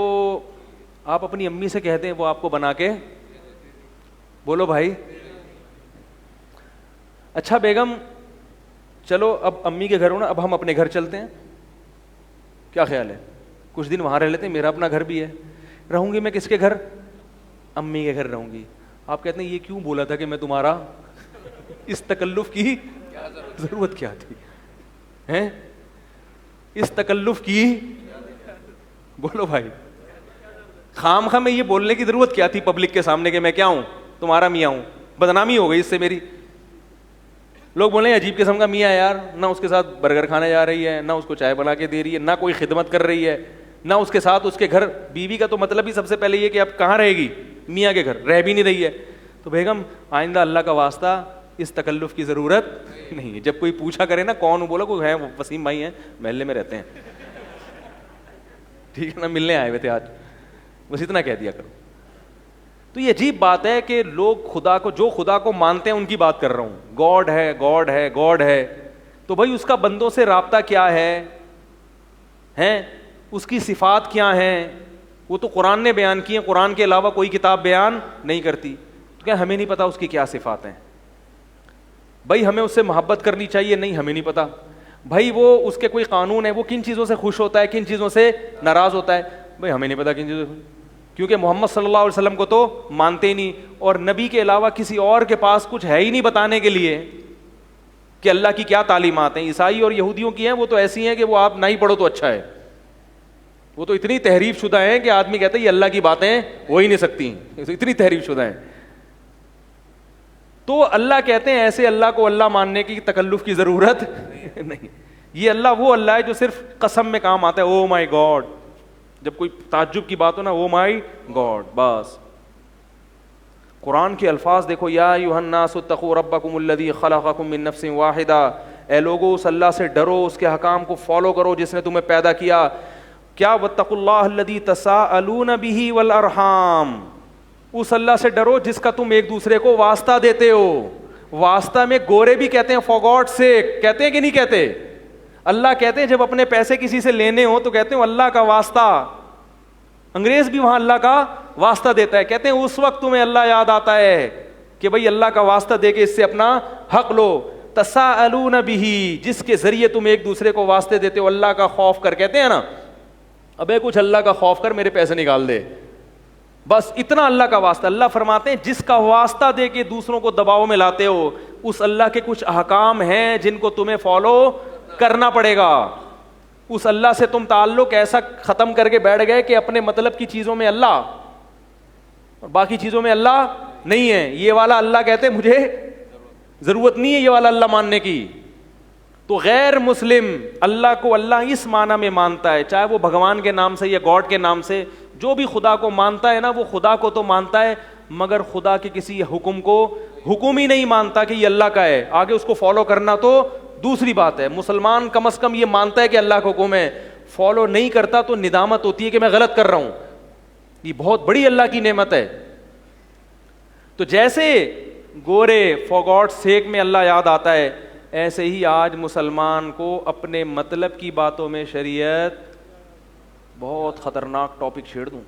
آپ اپنی امی سے کہتے ہیں وہ آپ کو بنا کے, بولو بھائی. اچھا بیگم چلو اب امی کے گھر ہو نا, اب ہم اپنے گھر چلتے ہیں, کیا خیال ہے, کچھ دن وہاں رہ لیتے ہیں, میرا اپنا گھر بھی ہے. رہوں گی میں کس کے گھر, امی کے گھر رہوں گی. آپ کہتے ہیں یہ کیوں بولا تھا کہ میں تمہارا, اس تکلف کی ضرورت کیا تھی ہیں, اس تکلف کی, بولو بھائی, خام خواہ میں یہ بولنے کی ضرورت کیا تھی پبلک کے سامنے کہ میں کیا ہوں, تمہارا میاں ہوں. بدنامی ہو گئی اس سے میری. لوگ بولیں عجیب قسم کا میاں ہے یار, نہ اس کے ساتھ برگر کھانے جا رہی ہے, نہ اس کو چائے بنا کے دے رہی ہے, نہ کوئی خدمت کر رہی ہے, نہ اس کے ساتھ اس کے گھر. بیوی کا تو مطلب ہی سب سے پہلے یہ کہ اب کہاں رہے گی, میاں کے گھر, رہ بھی نہیں رہی ہے. تو بیگم آئندہ اللہ کا واسطہ اس تکلف کی ضرورت نہیں ہے. جب کوئی پوچھا کرے نا کون بولا کوئی ہے, وسیم بھائی ہیں محلے میں رہتے ہیں, ٹھیک ہے نا, ملنے آئے ہوئے تھے آج, بس اتنا کہہ دیا کرو. تو یہ عجیب بات ہے کہ لوگ خدا کو, جو خدا کو مانتے ہیں ان کی بات کر رہا ہوں, گاڈ ہے گاڈ ہے گاڈ ہے, تو بھائی اس کا بندوں سے رابطہ کیا ہے, ہیں اس کی صفات کیا ہیں, وہ تو قرآن نے بیان کی ہیں, قرآن کے علاوہ کوئی کتاب بیان نہیں کرتی. تو کیا ہمیں نہیں پتا اس کی کیا صفات ہیں؟ بھائی ہمیں اس سے محبت کرنی چاہیے, نہیں ہمیں نہیں پتا. بھائی وہ اس کے کوئی قانون ہے, وہ کن چیزوں سے خوش ہوتا ہے, کن چیزوں سے ناراض ہوتا ہے, بھائی ہمیں نہیں پتا کن چیزوں سے, کیونکہ محمد صلی اللہ علیہ وسلم کو تو مانتے ہی نہیں, اور نبی کے علاوہ کسی اور کے پاس کچھ ہے ہی نہیں بتانے کے لیے کہ اللہ کی کیا تعلیمات ہیں. عیسائی اور یہودیوں کی ہیں, وہ تو ایسی ہیں کہ وہ آپ نہ ہی پڑھو تو اچھا ہے. وہ تو اتنی تحریف شدہ ہیں کہ آدمی کہتا ہے یہ اللہ کی باتیں ہو ہی نہیں سکتی, اتنی تحریف شدہ ہیں. تو اللہ کہتے ہیں ایسے اللہ کو اللہ ماننے کی تکلف کی ضرورت نہیں. یہ اللہ وہ اللہ ہے جو صرف قسم میں کام آتا ہے, او مائی گاڈ, جب کوئی تعجب کی بات ہو نا, او مائی گاڈ, بس. قرآن کے الفاظ دیکھو, یا ایھا الناس اتقوا ربکم الذی خلقکم من نفس واحدہ, اے لوگو اس اللہ سے ڈرو, اس کے احکام کو فالو کرو جس نے تمہیں پیدا کیا. کیا واتقوا اللہ الذی تساءلون بہ والارحام, اس اللہ سے ڈرو جس کا تم ایک دوسرے کو واسطہ دیتے ہو. واسطہ میں گورے بھی کہتے ہیں فار گاڈ سیک, کہتے ہیں کہ نہیں کہتے؟ اللہ کہتے ہیں جب اپنے پیسے کسی سے لینے ہو تو کہتے ہیں اللہ کا واسطہ. انگریز بھی وہاں اللہ کا واسطہ دیتا ہے, کہتے ہیں اس وقت تمہیں اللہ یاد آتا ہے کہ بھئی اللہ کا واسطہ دے کے اس سے اپنا حق لو. تساءلون بہ, جس کے ذریعے تم ایک دوسرے کو واسطے دیتے ہو اللہ کا خوف کر. کہتے ہیں نا ابے کچھ اللہ کا خوف کر میرے پیسے نکال دے, بس اتنا اللہ کا واسطہ. اللہ فرماتے ہیں جس کا واسطہ دے کے دوسروں کو دباؤ میں لاتے ہو, اس اللہ کے کچھ احکام ہیں جن کو تمہیں فالو کرنا پڑے گا. اس اللہ سے تم تعلق ایسا ختم کر کے بیٹھ گئے کہ اپنے مطلب کی چیزوں میں اللہ اور باقی چیزوں میں اللہ نہیں ہے. یہ والا اللہ کہتے ہیں مجھے ضرورت نہیں ہے یہ والا اللہ ماننے کی. تو غیر مسلم اللہ کو اللہ اس معنی میں مانتا ہے, چاہے وہ بھگوان کے نام سے یا گاڈ کے نام سے, جو بھی خدا کو مانتا ہے نا وہ خدا کو تو مانتا ہے مگر خدا کے کسی حکم کو حکم ہی نہیں مانتا کہ یہ اللہ کا ہے. آگے اس کو فالو کرنا تو دوسری بات ہے. مسلمان کم از کم یہ مانتا ہے کہ اللہ کا حکم ہے, فالو نہیں کرتا تو ندامت ہوتی ہے کہ میں غلط کر رہا ہوں. یہ بہت بڑی اللہ کی نعمت ہے. تو جیسے گورے فار گاڈ سیک میں اللہ یاد آتا ہے, ایسے ہی آج مسلمان کو اپنے مطلب کی باتوں میں شریعت, بہت خطرناک ٹاپک چھیڑ دوں,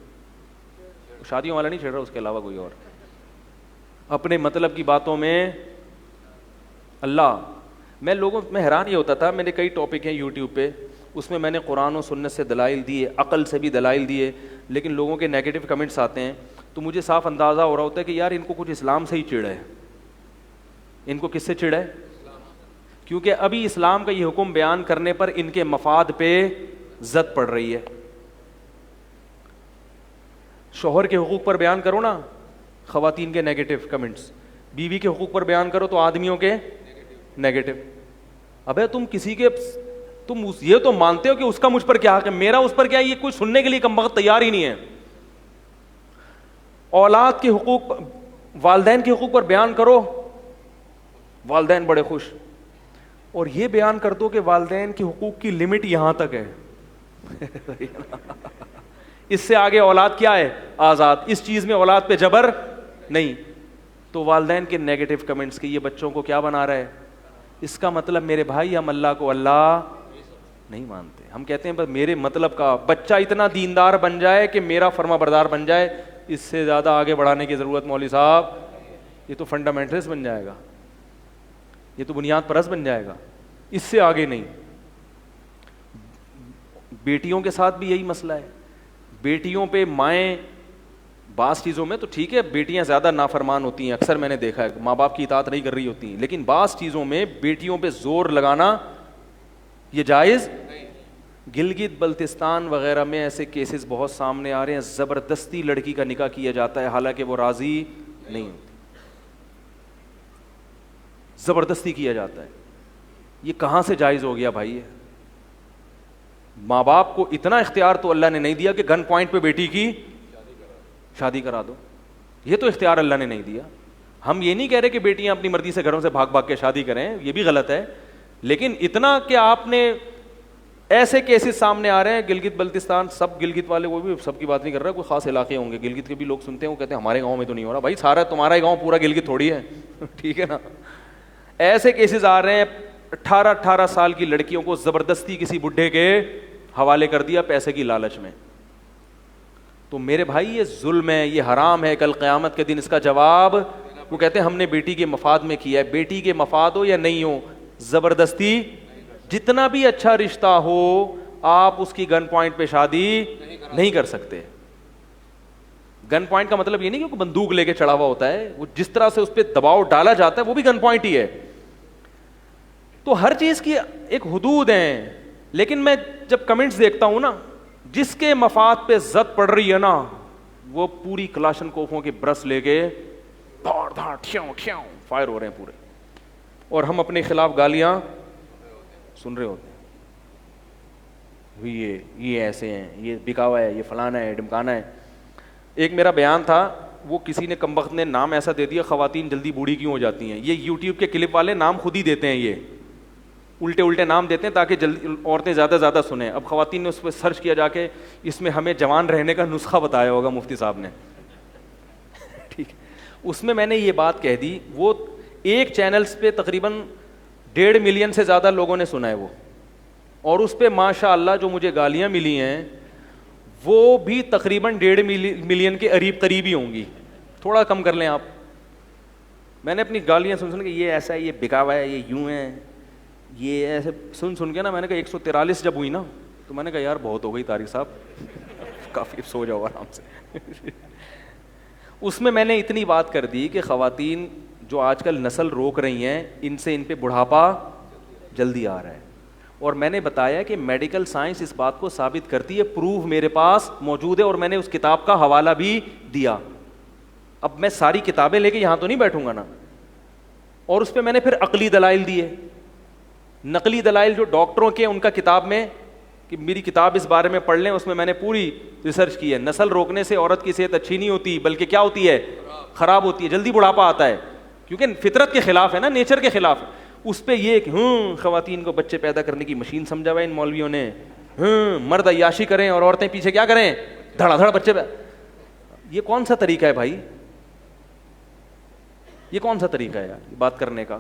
شادیوں والا نہیں چھیڑ رہا, اس کے علاوہ کوئی اور, اپنے مطلب کی باتوں میں اللہ. میں حیران یہ ہوتا تھا, میرے کئی ٹاپک ہیں یوٹیوب پہ, اس میں میں نے قرآن و سنت سے دلائل دیے, عقل سے بھی دلائل دیے, لیکن لوگوں کے نیگیٹو کمنٹس آتے ہیں تو مجھے صاف اندازہ ہو رہا ہوتا ہے کہ یار ان کو کچھ اسلام سے ہی چڑ ہے. ان کو کس سے چڑ ہے؟ کیونکہ ابھی اسلام کا یہ حکم بیان کرنے پر ان کے مفاد پہ زد پڑ رہی ہے. شوہر کے حقوق پر بیان کرو نا, خواتین کے نیگیٹو کمنٹس, بیوی کے حقوق پر بیان کرو تو آدمیوں کے نیگیٹو. ابے تم کسی کے تم یہ تو مانتے ہو کہ اس کا مجھ پر کیا حق ہے, میرا اس پر کیا ہے, یہ کوئی سننے کے لیے کم وقت تیار ہی نہیں ہے. اولاد کے حقوق, والدین کے حقوق پر بیان کرو, والدین بڑے خوش, اور یہ بیان کر دو کہ والدین کے حقوق کی لمٹ یہاں تک ہے. اس سے آگے اولاد کیا ہے؟ آزاد. اس چیز میں اولاد پہ جبر نہیں. تو والدین کے نیگیٹو کمنٹس کے یہ بچوں کو کیا بنا رہا ہے, اس کا مطلب میرے بھائی ہم اللہ کو اللہ نہیں مانتے. ہم کہتے ہیں بس میرے مطلب کا بچہ اتنا دیندار بن جائے کہ میرا فرما بردار بن جائے, اس سے زیادہ آگے بڑھانے کی ضرورت مولوی صاحب, یہ تو فنڈامنٹلسٹ بن جائے گا, یہ تو بنیاد پرست بن جائے گا, اس سے آگے نہیں. بیٹیوں کے ساتھ بھی یہی مسئلہ ہے. بیٹیوں پہ مائیں بعض چیزوں میں تو ٹھیک ہے, بیٹیاں زیادہ نافرمان ہوتی ہیں, اکثر میں نے دیکھا ہے ماں باپ کی اطاعت نہیں کر رہی ہوتی ہیں, لیکن بعض چیزوں میں بیٹیوں پہ زور لگانا یہ جائز. گلگت بلتستان وغیرہ میں ایسے کیسز بہت سامنے آ رہے ہیں, زبردستی لڑکی کا نکاح کیا جاتا ہے حالانکہ وہ راضی نہیں ہوتی, زبردستی کیا جاتا ہے. یہ کہاں سے جائز ہو گیا بھائی؟ ماں باپ کو اتنا اختیار تو اللہ نے نہیں دیا کہ گن پوائنٹ پہ بیٹی کی شادی کرا دو, یہ تو اختیار اللہ نے نہیں دیا. ہم یہ نہیں کہہ رہے کہ بیٹیاں اپنی مرضی سے گھروں سے بھاگ بھاگ کے شادی کریں, یہ بھی غلط ہے, لیکن اتنا کہ آپ نے ایسے کیسز سامنے آ رہے ہیں. گلگت بلتستان, سب گلگت والے, وہ بھی سب کی بات نہیں کر رہا, کوئی خاص علاقے ہوں گے گلگت کے بھی لوگ سنتے ہیں, وہ کہتے ہیں ہمارے گاؤں میں تو نہیں ہو رہا. بھائی سارا تمہارا ہی گاؤں پورا گلگت تھوڑی ہے, ٹھیک ہے نا. ایسے کیسز آ رہے ہیں, 18 سال کی لڑکیوں کو زبردستی کسی بڈھے کے حوالے کر دیا پیسے کی لالچ میں. تو میرے بھائی یہ ظلم ہے, یہ حرام ہے. کل قیامت کے دن اس کا جواب, وہ کہتے ہیں ہم نے بیٹی کے مفاد میں کیا ہے. بیٹی کے مفاد ہو یا نہیں ہو, زبردستی جتنا بھی اچھا رشتہ ہو آپ اس کی گن پوائنٹ پہ شادی نہیں کر سکتے. گن پوائنٹ کا مطلب یہ نہیں کہ بندوق لے کے چڑھا ہوا ہوتا ہے, وہ جس طرح سے اس پہ دباؤ ڈالا جاتا ہے وہ بھی گن پوائنٹ ہی ہے. تو ہر چیز کی ایک حدود ہیں. لیکن میں جب کمنٹس دیکھتا ہوں نا, جس کے مفاد پہ زد پڑ رہی ہے نا, وہ پوری کلاشن کوفوں کے برس لے کے دھاڑ دھاڑ ٹھیوں ٹھیوں فائر ہو رہے ہیں پورے, اور ہم اپنے خلاف گالیاں سن رہے ہوتے ہیں, یہ ایسے ہیں, یہ بکاوا ہے, یہ فلانا ہے, ڈمکانا ہے. ایک میرا بیان تھا, وہ کسی نے کمبخت نے نام ایسا دے دیا, خواتین جلدی بوڑھی کیوں ہو جاتی ہیں. یہ یوٹیوب کے کلپ والے نام خود ہی دیتے ہیں. یہ الٹے الٹے نام دیتے ہیں تاکہ جلدی عورتیں زیادہ زیادہ سنیں. اب خواتین نے اس پہ سرچ کیا جا کے, اس میں ہمیں جوان رہنے کا نسخہ بتایا ہوگا مفتی صاحب نے, ٹھیک. اس میں نے یہ بات کہہ دی, وہ ایک چینلز پہ تقریباً 1.5 ملین سے زیادہ لوگوں نے سنا ہے وہ, اور اس پہ ماشاء اللہ جو مجھے گالیاں ملی ہیں وہ بھی تقریباً 1.5 ملین کے قریب ہی ہوں گی, تھوڑا کم کر لیں آپ. میں نے اپنی گالیاں سن کے یہ ایسا ہے, یہ بکا ہوا ہے, یہ یوں ہے, یہ ایسے سن کے نا میں نے کہا 143 جب ہوئی نا تو میں نے کہا یار بہت ہو گئی طارق صاحب, کافی سو جاؤ آرام سے. اس میں نے اتنی بات کر دی کہ خواتین جو آج کل نسل روک رہی ہیں ان سے ان پہ بڑھاپا جلدی آ رہا ہے, اور میں نے بتایا کہ میڈیکل سائنس اس بات کو ثابت کرتی ہے, پروف میرے پاس موجود ہے, اور میں نے اس کتاب کا حوالہ بھی دیا. اب میں ساری کتابیں لے کے یہاں تو نہیں بیٹھوں گا نا, اور اس پہ میں نے پھر عقلی دلائل دیے, نقلی دلائل جو ڈاکٹروں کے ان کا کتاب میں, کہ میری کتاب اس بارے میں پڑھ لیں, اس میں نے پوری ریسرچ کی ہے. نسل روکنے سے عورت کی صحت اچھی نہیں ہوتی بلکہ کیا ہوتی ہے, خراب ہوتی ہے, جلدی بڑھاپا آتا ہے, کیونکہ فطرت کے خلاف ہے نا, نیچر کے خلاف ہے. اس پہ یہ کہ خواتین کو بچے پیدا کرنے کی مشین سمجھا ہوا ہے ان مولویوں نے, مرد عیاشی کریں اور عورتیں پیچھے کیا کریں, دھڑا دھڑ بچے. یہ کون سا طریقہ ہے بھائی, یہ کون سا طریقہ ہے یار بات کرنے کا؟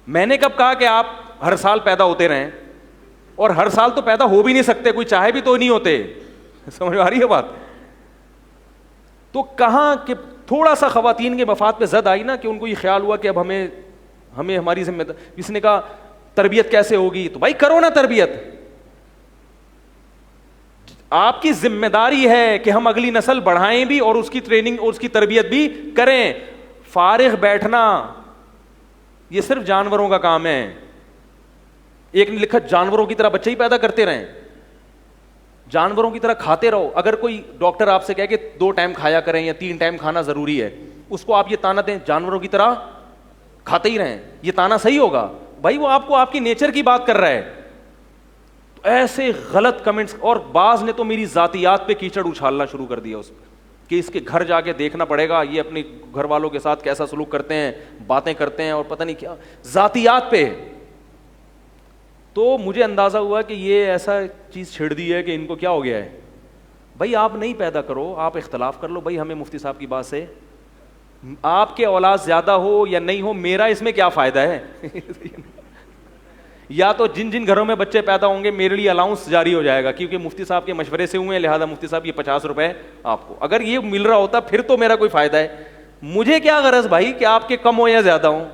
میں نے کب کہا کہ آپ ہر سال پیدا ہوتے رہیں, اور ہر سال تو پیدا ہو بھی نہیں سکتے, کوئی چاہے بھی تو نہیں ہوتے, سمجھ آ رہی ہے بات؟ تو کہاں کہ تھوڑا سا خواتین کے مفاد پہ زد آئی نا, کہ ان کو یہ خیال ہوا کہ اب ہمیں ہماری ذمہ داری. کسی نے کہا تربیت کیسے ہوگی, تو بھائی کرو نا تربیت, آپ کی ذمہ داری ہے کہ ہم اگلی نسل بڑھائیں بھی اور اس کی ٹریننگ اور اس کی تربیت بھی کریں. فارغ بیٹھنا یہ صرف جانوروں کا کام ہے. ایک نے لکھا جانوروں کی طرح بچے ہی پیدا کرتے رہیں, جانوروں کی طرح کھاتے رہو. اگر کوئی ڈاکٹر آپ سے کہے کہ 2 ٹائم کھایا کریں یا 3 ٹائم کھانا ضروری ہے, اس کو آپ یہ تانا دیں جانوروں کی طرح کھاتے ہی رہیں, یہ تانا صحیح ہوگا؟ بھائی وہ آپ کو آپ کی نیچر کی بات کر رہا ہے. تو ایسے غلط کمنٹس, اور بعض نے تو میری ذاتیات پہ کیچڑ اچھالنا شروع کر دیا اس پہ, کہ اس کے گھر جا کے دیکھنا پڑے گا یہ اپنے گھر والوں کے ساتھ کیسا سلوک کرتے ہیں, باتیں کرتے ہیں, اور پتہ نہیں کیا ذاتیات پہ. تو مجھے اندازہ ہوا کہ یہ ایسا چیز چھڑ دی ہے کہ ان کو کیا ہو گیا ہے. بھائی آپ نہیں پیدا کرو, آپ اختلاف کر لو. بھائی ہمیں مفتی صاحب کی بات سے آپ کے اولاد زیادہ ہو یا نہیں ہو, میرا اس میں کیا فائدہ ہے؟ یا تو جن جن گھروں میں بچے پیدا ہوں گے میرے لیے الاؤنس جاری ہو جائے گا, کیونکہ مفتی صاحب کے مشورے سے ہوئے ہیں, لہٰذا مفتی صاحب یہ 50 روپے آپ کو. اگر یہ مل رہا ہوتا پھر تو میرا کوئی فائدہ ہے. مجھے کیا غرض بھائی کہ آپ کے کم ہو یا زیادہ ہوں,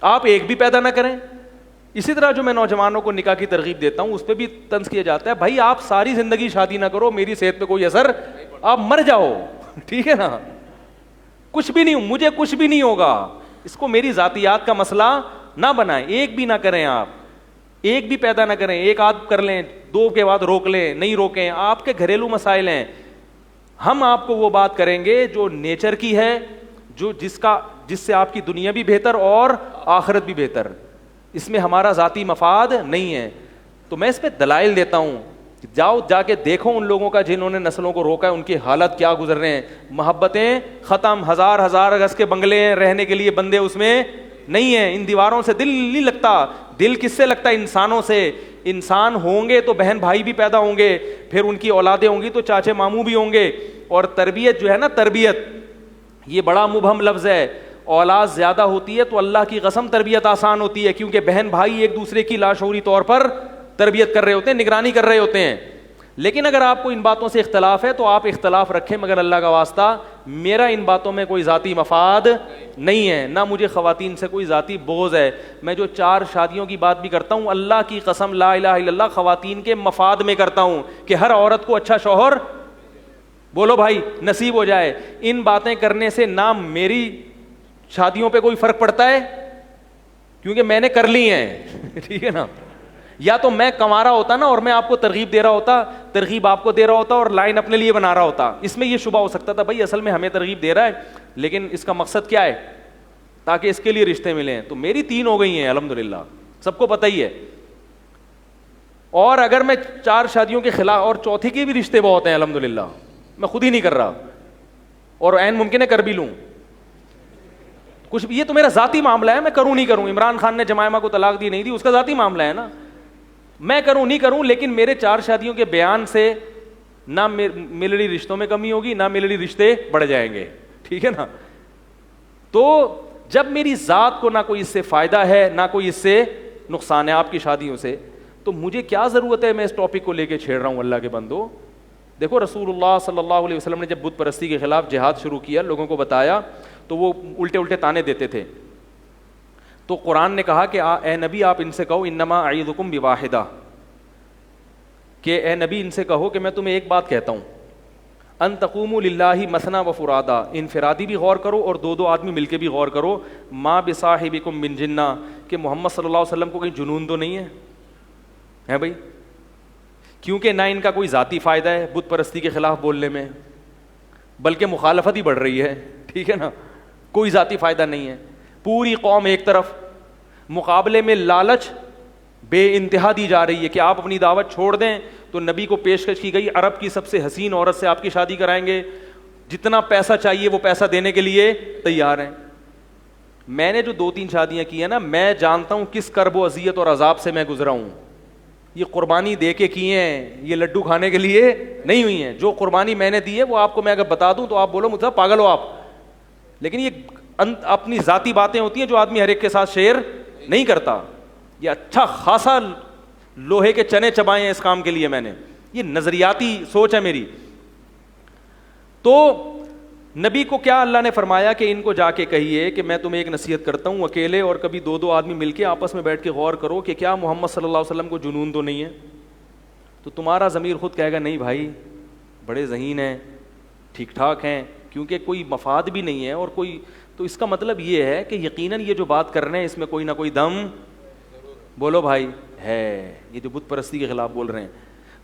آپ ایک بھی پیدا نہ کریں. اسی طرح جو میں نوجوانوں کو نکاح کی ترغیب دیتا ہوں اس پہ بھی طنز کیا جاتا ہے, بھائی آپ ساری زندگی شادی نہ کرو, میری صحت پہ کوئی اثر, آپ مر جاؤ, ٹھیک ہے نا, کچھ بھی نہیں, مجھے کچھ بھی نہیں ہوگا. اس کو میری ذاتیات کا مسئلہ نہ بنائیں. ایک بھی نہ کریں, آپ ایک بھی پیدا نہ کریں, ایک آدھ کر لیں, 2 کے بعد روک لیں, نہیں روکیں. آپ کے گھریلو مسائل ہیں, ہم آپ کو وہ بات کریں گے جو نیچر کی ہے, جو جس سے آپ کی دنیا بھی بہتر اور آخرت بھی بہتر. اس میں ہمارا ذاتی مفاد نہیں ہے. تو میں اس پہ دلائل دیتا ہوں, جاؤ جا کے دیکھو ان لوگوں کا جنہوں نے نسلوں کو روکا ہے, ان کی حالت کیا گزر رہے ہیں. محبتیں ختم, ہزار گز کے بنگلے ہیں, رہنے کے لیے بندے اس میں نہیں ہیں. ان دیواروں سے دل نہیں لگتا. دل کس سے لگتا ہے؟ انسانوں سے. انسان ہوں گے تو بہن بھائی بھی پیدا ہوں گے, پھر ان کی اولادیں ہوں گی تو چاچے ماموں بھی ہوں گے. اور تربیت جو ہے نا, تربیت یہ بڑا مبہم لفظ ہے. اولاد زیادہ ہوتی ہے تو اللہ کی قسم تربیت آسان ہوتی ہے, کیونکہ بہن بھائی ایک دوسرے کی لاشعوری طور پر تربیت کر رہے ہوتے ہیں, نگرانی کر رہے ہوتے ہیں. لیکن اگر آپ کو ان باتوں سے اختلاف ہے تو آپ اختلاف رکھیں, مگر اللہ کا واسطہ میرا ان باتوں میں کوئی ذاتی مفاد نہیں ہے, نہ مجھے خواتین سے کوئی ذاتی بغض ہے. میں جو 4 شادیوں کی بات بھی کرتا ہوں, اللہ کی قسم لا الہ الا اللہ خواتین کے مفاد میں کرتا ہوں, کہ ہر عورت کو اچھا شوہر بولو بھائی نصیب ہو جائے. ان باتیں کرنے سے نہ میری شادیوں پہ کوئی فرق پڑتا ہے, کیونکہ میں نے کر لی ہیں, ٹھیک ہے نا. یا تو میں کمارا ہوتا نا اور میں آپ کو ترغیب دے رہا ہوتا, ترغیب آپ کو دے رہا ہوتا اور لائن اپنے لیے بنا رہا ہوتا. اس میں یہ شبہ ہو سکتا تھا بھائی اصل میں ہمیں ترغیب دے رہا ہے, لیکن اس کا مقصد کیا ہے, تاکہ اس کے لیے رشتے ملیں. تو میری 3 ہو گئی ہیں الحمدللہ, سب کو پتہ ہی ہے. اور اگر میں 4 شادیوں کے خلاف, اور چوتھی کے بھی رشتے بہت ہیں الحمدللہ, میں خود ہی نہیں کر رہا, اور عین ممکن ہے کر بھی لوں. کچھ یہ تو میرا ذاتی معاملہ ہے, میں کروں نہیں کروں. عمران خان نے جمائمہ کو طلاق دی نہیں دی, اس کا ذاتی معاملہ ہے نا, میں کروں نہیں کروں, لیکن میرے 4 شادیوں کے بیان سے نہ ملڑی رشتوں میں کمی ہوگی, نہ ملڑی رشتے بڑھ جائیں گے, ٹھیک ہے نا. تو جب میری ذات کو نہ کوئی اس سے فائدہ ہے نہ کوئی اس سے نقصان ہے آپ کی شادیوں سے, تو مجھے کیا ضرورت ہے میں اس ٹاپک کو لے کے چھیڑ رہا ہوں. اللہ کے بندو, دیکھو رسول اللہ صلی اللہ علیہ وسلم نے جب بت پرستی کے خلاف جہاد شروع کیا, لوگوں کو بتایا, تو وہ الٹے الٹے تانے دیتے تھے. تو قرآن نے کہا کہ اے نبی آپ ان سے کہو انما اعیذکم بواحدہ, کہ اے نبی ان سے کہو کہ میں تمہیں ایک بات کہتا ہوں, ان تقوموا للہ مثنی و فرادا, انفرادی بھی غور کرو اور 2 آدمی مل کے بھی غور کرو. ما بصاحبکم من جنہ, کہ محمد صلی اللہ علیہ وسلم کو کہیں جنون تو نہیں ہے بھائی, کیونکہ نہ ان کا کوئی ذاتی فائدہ ہے بت پرستی کے خلاف بولنے میں, بلکہ مخالفت ہی بڑھ رہی ہے, ٹھیک ہے نا, کوئی ذاتی فائدہ نہیں ہے. پوری قوم ایک طرف, مقابلے میں لالچ بے انتہا دی جا رہی ہے کہ آپ اپنی دعوت چھوڑ دیں, تو نبی کو پیشکش کی گئی عرب کی سب سے حسین عورت سے آپ کی شادی کرائیں گے, جتنا پیسہ چاہیے وہ پیسہ دینے کے لیے تیار ہیں. میں نے جو 2-3 شادیاں کی ہیں نا, میں جانتا ہوں کس کرب و اذیت اور عذاب سے میں گزرا ہوں. یہ قربانی دے کے کیے ہیں, یہ لڈو کھانے کے لیے نہیں ہوئی ہیں. جو قربانی میں نے دی ہے وہ آپ کو میں اگر بتا دوں تو آپ بولو مجھ سے پاگل ہو آپ, لیکن یہ اپنی ذاتی باتیں ہوتی ہیں جو آدمی ہر ایک کے ساتھ شیئر نہیں کرتا. یہ اچھا خاصا لوہے کے چنے چبائے ہیں اس کام کے لیے میں نے, یہ نظریاتی سوچ ہے میری. تو نبی کو کیا اللہ نے فرمایا کہ ان کو جا کے کہیے کہ میں تمہیں ایک نصیحت کرتا ہوں, اکیلے اور کبھی 2 آدمی مل کے آپس میں بیٹھ کے غور کرو کہ کیا محمد صلی اللہ علیہ وسلم کو جنون تو نہیں ہے. تو تمہارا ضمیر خود کہے گا نہیں بھائی بڑے ذہین ہیں, ٹھیک ٹھاک ہیں, کیونکہ کوئی مفاد بھی نہیں ہے اور کوئی, تو اس کا مطلب یہ ہے کہ یقیناً یہ جو بات کر رہے ہیں اس میں کوئی نہ کوئی دم, بولو بھائی, ہے. یہ جو بت پرستی کے خلاف بول رہے ہیں,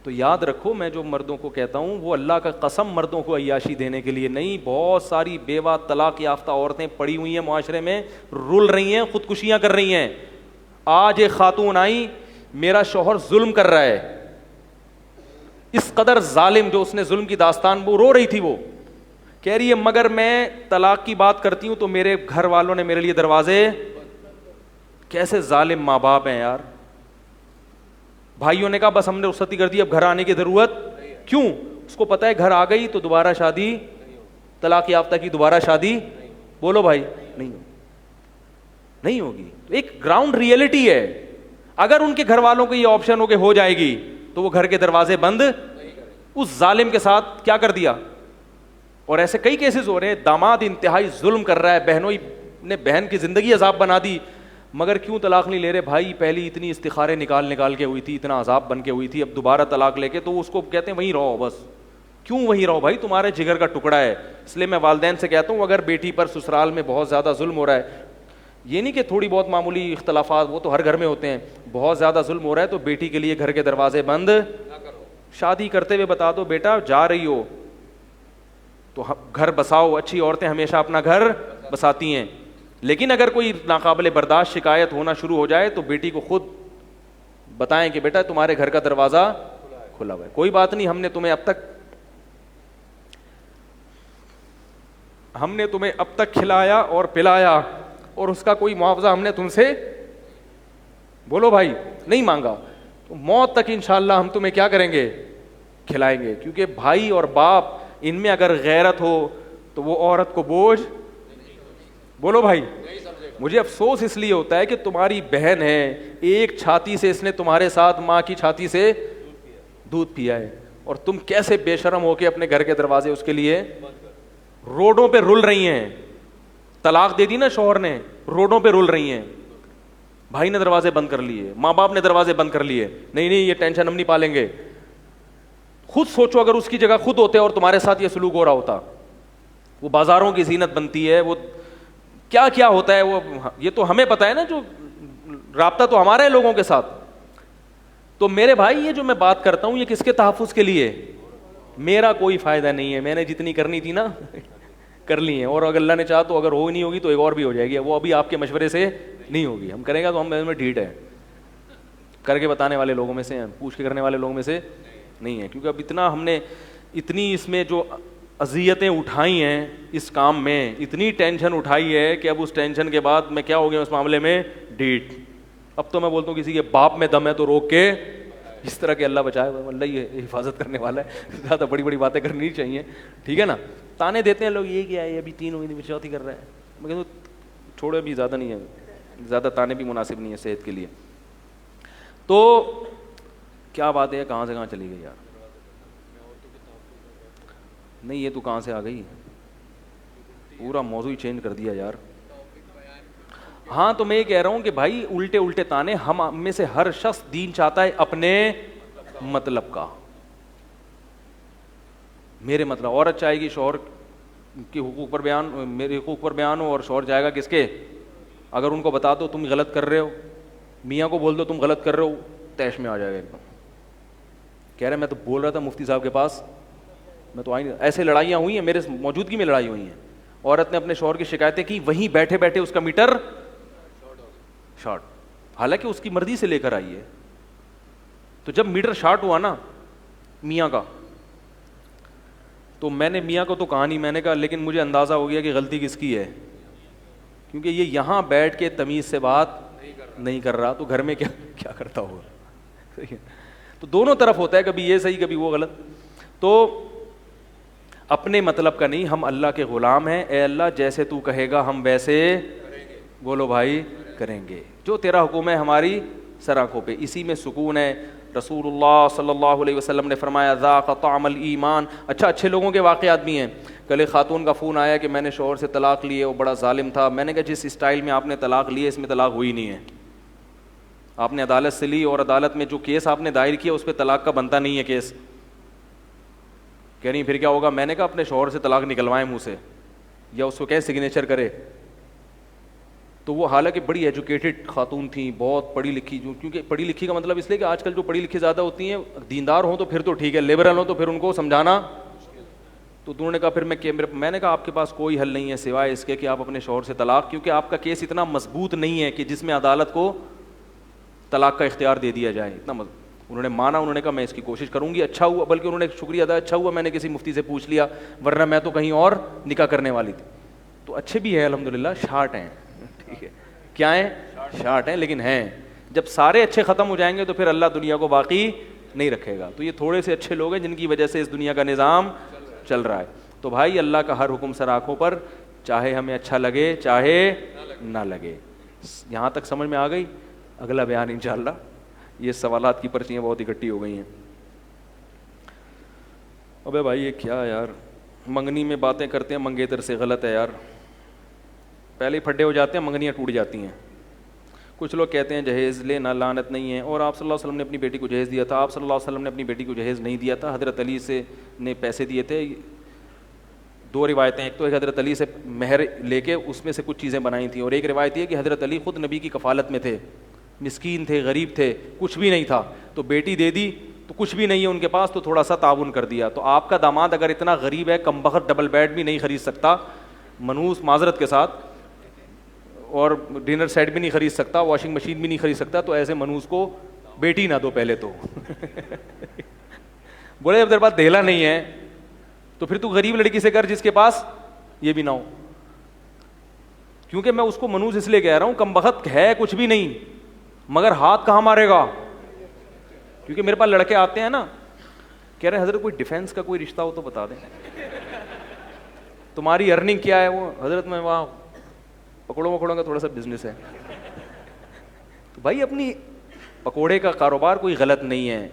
تو یاد رکھو میں جو مردوں کو کہتا ہوں وہ اللہ کا قسم مردوں کو عیاشی دینے کے لیے نہیں. بہت ساری بیوہ طلاق یافتہ عورتیں پڑی ہوئی ہیں معاشرے میں, رول رہی ہیں, خودکشیاں کر رہی ہیں. آج ایک خاتون آئی, میرا شوہر ظلم کر رہا ہے, اس قدر ظالم, جو اس نے ظلم کی داستان, وہ رو رہی تھی, وہ کہہ رہی ہے مگر میں طلاق کی بات کرتی ہوں تو میرے گھر والوں نے میرے لیے دروازے, کیسے ظالم ماں باپ ہیں یار. بھائیوں نے کہا بس ہم نے رخصتی کر دی, اب گھر آنے کی ضرورت کیوں, اس کو پتا ہے گھر آ گئی تو دوبارہ شادی, طلاق یافتہ کی دوبارہ شادی, بولو بھائی, نہیں ہوگی. ایک گراؤنڈ ریئلٹی ہے. اگر ان کے گھر والوں کو یہ آپشن ہو کہ ہو جائے گی تو وہ گھر کے دروازے بند اس ظالم کے ساتھ کیا کر دیا. اور ایسے کئی کیسز ہو رہے ہیں, داماد انتہائی ظلم کر رہا ہے, بہنوں نے بہن کی زندگی عذاب بنا دی, مگر کیوں طلاق نہیں لے رہے بھائی, پہلی اتنی استخارے نکال کے ہوئی تھی, اتنا عذاب بن کے ہوئی تھی, اب دوبارہ طلاق لے کے, تو اس کو کہتے ہیں وہیں رہو بس. کیوں وہیں رہو بھائی, تمہارے جگر کا ٹکڑا ہے. اس لیے میں والدین سے کہتا ہوں اگر بیٹی پر سسرال میں بہت زیادہ ظلم ہو رہا ہے, یہ نہیں کہ تھوڑی بہت معمولی اختلافات, وہ تو ہر گھر میں ہوتے ہیں, بہت زیادہ ظلم ہو رہا ہے تو بیٹی کے لیے گھر کے دروازے بند نہ کرو. شادی کرتے ہوئے بتا دو بیٹا جا رہی ہو تو گھر بساؤ, اچھی عورتیں ہمیشہ اپنا گھر بساتی ہیں, لیکن اگر کوئی ناقابل برداشت شکایت ہونا شروع ہو جائے تو بیٹی کو خود بتائیں کہ بیٹا تمہارے گھر کا دروازہ کھلا ہوا ہے, کوئی بات نہیں, ہم نے تمہیں اب تک کھلایا اور پلایا اور اس کا کوئی معاوضہ ہم نے تم سے, بولو بھائی, نہیں مانگا, تو موت تک انشاءاللہ ہم تمہیں کیا کریں گے, کھلائیں گے. کیونکہ بھائی اور باپ ان میں اگر غیرت ہو تو وہ عورت کو بوجھ, بولو بھائی. مجھے افسوس اس لیے ہوتا ہے کہ تمہاری بہن ہے, ایک چھاتی سے اس نے تمہارے ساتھ ماں کی چھاتی سے دودھ پیا ہے, اور تم کیسے بے شرم ہو کے اپنے گھر کے دروازے اس کے لیے روڈوں پہ رول رہی ہیں. طلاق دے دی نا شوہر نے, روڈوں پہ رول رہی ہیں, بھائی نے دروازے بند کر لیے, ماں باپ نے دروازے بند کر لیے, نہیں یہ ٹینشن ہم نہیں پالیں گے. خود سوچو اگر اس کی جگہ خود ہوتے اور تمہارے ساتھ یہ سلوک ہو رہا ہوتا, وہ بازاروں کی زینت بنتی ہے, وہ کیا ہوتا ہے, وہ یہ تو ہمیں پتا ہے نا, جو رابطہ تو ہمارا ہے لوگوں کے ساتھ. تو میرے بھائی یہ جو میں بات کرتا ہوں یہ کس کے تحفظ کے لیے, میرا کوئی فائدہ نہیں ہے, میں نے جتنی کرنی تھی نا کر لی ہیں, اور اگر اللہ نے چاہا تو اگر ہو نہیں ہوگی تو ایک اور بھی ہو جائے گی, وہ ابھی آپ کے مشورے سے نہیں ہوگی, ہم کریں گا تو ہم میں ڈھیٹ ہے, کر کے بتانے والے لوگوں میں سے ہیں, پوچھ کے کرنے والے لوگوں میں سے نہیں ہے. کیونکہ اب اتنا ہم نے اتنی اس میں جو اذیتیں اٹھائی ہیں اس کام میں, اتنی ٹینشن اٹھائی ہے کہ اب اس ٹینشن کے بعد میں کیا ہو گیا اس معاملے میں, ڈیٹ. اب تو میں بولتا ہوں کسی کے باپ میں دم ہے تو روک کے, اس طرح کہ اللہ بچائے, اللہ یہ حفاظت کرنے والا ہے, زیادہ بڑی بڑی باتیں کرنی نہیں چاہیے, ٹھیک ہے نا. تانے دیتے ہیں لوگ, یہ کیا ہے ابھی 3 مہینے میں چوتھی کر رہا ہے, مگر چھوڑو ابھی زیادہ نہیں ہے, زیادہ تانے بھی مناسب نہیں ہے صحت کے لیے. تو کیا بات ہے, کہاں سے کہاں چلی گئی یار, نہیں یہ تو کہاں سے آ گئی, پورا موضوع ہی چینج کر دیا یار. ہاں تو میں یہ کہہ رہا ہوں کہ بھائی الٹے الٹے تانے, ہم میں سے ہر شخص دین چاہتا ہے اپنے مطلب کا, میرے مطلب. عورت چاہے گی شوہر کے حقوق پر بیان, میرے حقوق پر بیان ہو, اور شوہر جائے گا کس کے, اگر ان کو بتا دو تم غلط کر رہے ہو, میاں کو بول دو تم غلط کر رہے ہو, تیش میں آ جائے گا ایک دم. کہہ رہے میں تو بول رہا تھا مفتی صاحب کے پاس, میں تو آئی نہیں, ایسے لڑائیاں ہوئی ہیں, میرے موجودگی میں لڑائی ہوئی ہیں. عورت نے اپنے شوہر کی شکایتیں کی, وہیں بیٹھے بیٹھے اس کا میٹر شارٹ, حالانکہ اس کی مرضی سے لے کر آئی ہے. تو جب میٹر شارٹ ہوا نا میاں کا, تو میں نے میاں کو تو کہا نہیں, میں نے کہا لیکن مجھے اندازہ ہو گیا کہ غلطی کس کی ہے, کیونکہ یہ یہاں بیٹھ کے تمیز سے بات نہیں کر رہا, تو گھر میں کیا کرتا ہوگا. تو دونوں طرف ہوتا ہے, کبھی یہ صحیح کبھی وہ غلط. تو اپنے مطلب کا نہیں, ہم اللہ کے غلام ہیں. اے اللہ جیسے تو کہے گا ہم ویسے, بولو بھائی, کریں گے. جو تیرا حکم ہے ہماری سر آنکھوں پہ, اسی میں سکون ہے. رسول اللہ صلی اللہ علیہ وسلم نے فرمایا ذاق طعم الایمان. اچھا اچھے لوگوں کے واقعات بھی ہیں. کل ایک خاتون کا فون آیا کہ میں نے شوہر سے طلاق لی ہے, وہ بڑا ظالم تھا. میں نے کہا جس اسٹائل میں آپ نے طلاق لی ہے اس میں طلاق ہوئی نہیں ہے. آپ نے عدالت سے لی, اور عدالت میں جو کیس آپ نے دائر کیا اس پہ طلاق کا بنتا نہیں ہے کیس. کہہ نہیں پھر کیا ہوگا, میں نے کہا اپنے شوہر سے طلاق نکلوائیں منہ سے, یا اس کو کہیں سگنیچر کرے. تو وہ حالانکہ بڑی ایجوکیٹڈ خاتون تھیں, بہت پڑھی لکھی, کیونکہ پڑھی لکھی کا مطلب اس لیے کہ آج کل جو پڑھی لکھی زیادہ ہوتی ہیں دیندار ہوں تو پھر تو ٹھیک ہے, لبرل ہوں تو پھر ان کو سمجھانا. تو انہوں نے کہا پھر میں نے کہا آپ کے پاس کوئی حل نہیں ہے سوائے اس کے کہ آپ اپنے شوہر سے طلاق, کیونکہ آپ کا کیس اتنا مضبوط نہیں ہے کہ جس میں عدالت کو طلاق کا اختیار دے دیا جائے, اتنا انہوں نے مانا. انہوں نے کہا میں اس کی کوشش کروں گی. اچھا ہوا, بلکہ انہوں نے شکریہ ادا, اچھا ہوا میں نے کسی مفتی سے پوچھ لیا, ورنہ میں تو کہیں اور نکاح کرنے والی تھی. تو اچھے بھی ہیں الحمدللہ, شارٹ ہیں, ٹھیک ہے, کیا ہیں, شارٹ ہیں, لیکن ہیں. جب سارے اچھے ختم ہو جائیں گے تو پھر اللہ دنیا کو باقی نہیں رکھے گا. تو یہ تھوڑے سے اچھے لوگ ہیں جن کی وجہ سے اس دنیا کا نظام چل رہا ہے. تو بھائی اللہ کا ہر حکم سر آنکھوں پر, چاہے ہمیں اچھا لگے چاہے نہ لگے. یہاں تک سمجھ میں آ گئی. اگلا بیان انشاءاللہ. یہ سوالات کی پرچیاں بہت اکٹھی ہو گئی ہیں. ابے بھائی یہ کیا یار, منگنی میں باتیں کرتے ہیں منگیتر سے, غلط ہے یار. پہلے ہی پھڈے ہو جاتے ہیں, منگنیاں ٹوٹ جاتی ہیں. کچھ لوگ کہتے ہیں جہیز لینا لعنت نہیں ہے, اور آپ صلی اللہ علیہ وسلم نے اپنی بیٹی کو جہیز دیا تھا. آپ صلی اللہ علیہ وسلم نے اپنی بیٹی کو جہیز نہیں دیا تھا, حضرت علی سے نے پیسے دیے تھے. 2 روایتیں, ایک تو ایک حضرت علی سے مہر لے کے اس میں سے کچھ چیزیں بنائی تھیں, اور ایک روایت یہ کہ حضرت علی خود نبی کی کفالت میں تھے, مسکین تھے, غریب تھے, کچھ بھی نہیں تھا, تو بیٹی دے دی, تو کچھ بھی نہیں ہے ان کے پاس, تو تھوڑا سا تعاون کر دیا. تو آپ کا داماد اگر اتنا غریب ہے, کم بخت ڈبل بیڈ بھی نہیں خرید سکتا, منوس معذرت کے ساتھ, اور ڈنر سیٹ بھی نہیں خرید سکتا, واشنگ مشین بھی نہیں خرید سکتا, تو ایسے منوس کو بیٹی نہ دو پہلے تو. بولے اب تیرے پاس دھیلا نہیں ہے تو پھر تو غریب لڑکی سے کر جس کے پاس یہ بھی نہ ہو. کیونکہ میں اس کو منوس اس لیے کہہ رہا ہوں, کم بخت ہے کچھ بھی نہیں, مگر ہاتھ کہاں مارے گا. کیونکہ میرے پاس لڑکے آتے ہیں نا, کہہ رہے ہیں حضرت کوئی ڈیفینس کا کوئی رشتہ ہو تو بتا دیں, تمہاری ارننگ کیا ہے. وہ حضرت میں وہاں پکوڑوں کا تھوڑا سا بزنس ہے. تو بھائی اپنی پکوڑے کا کاروبار کوئی غلط نہیں ہے,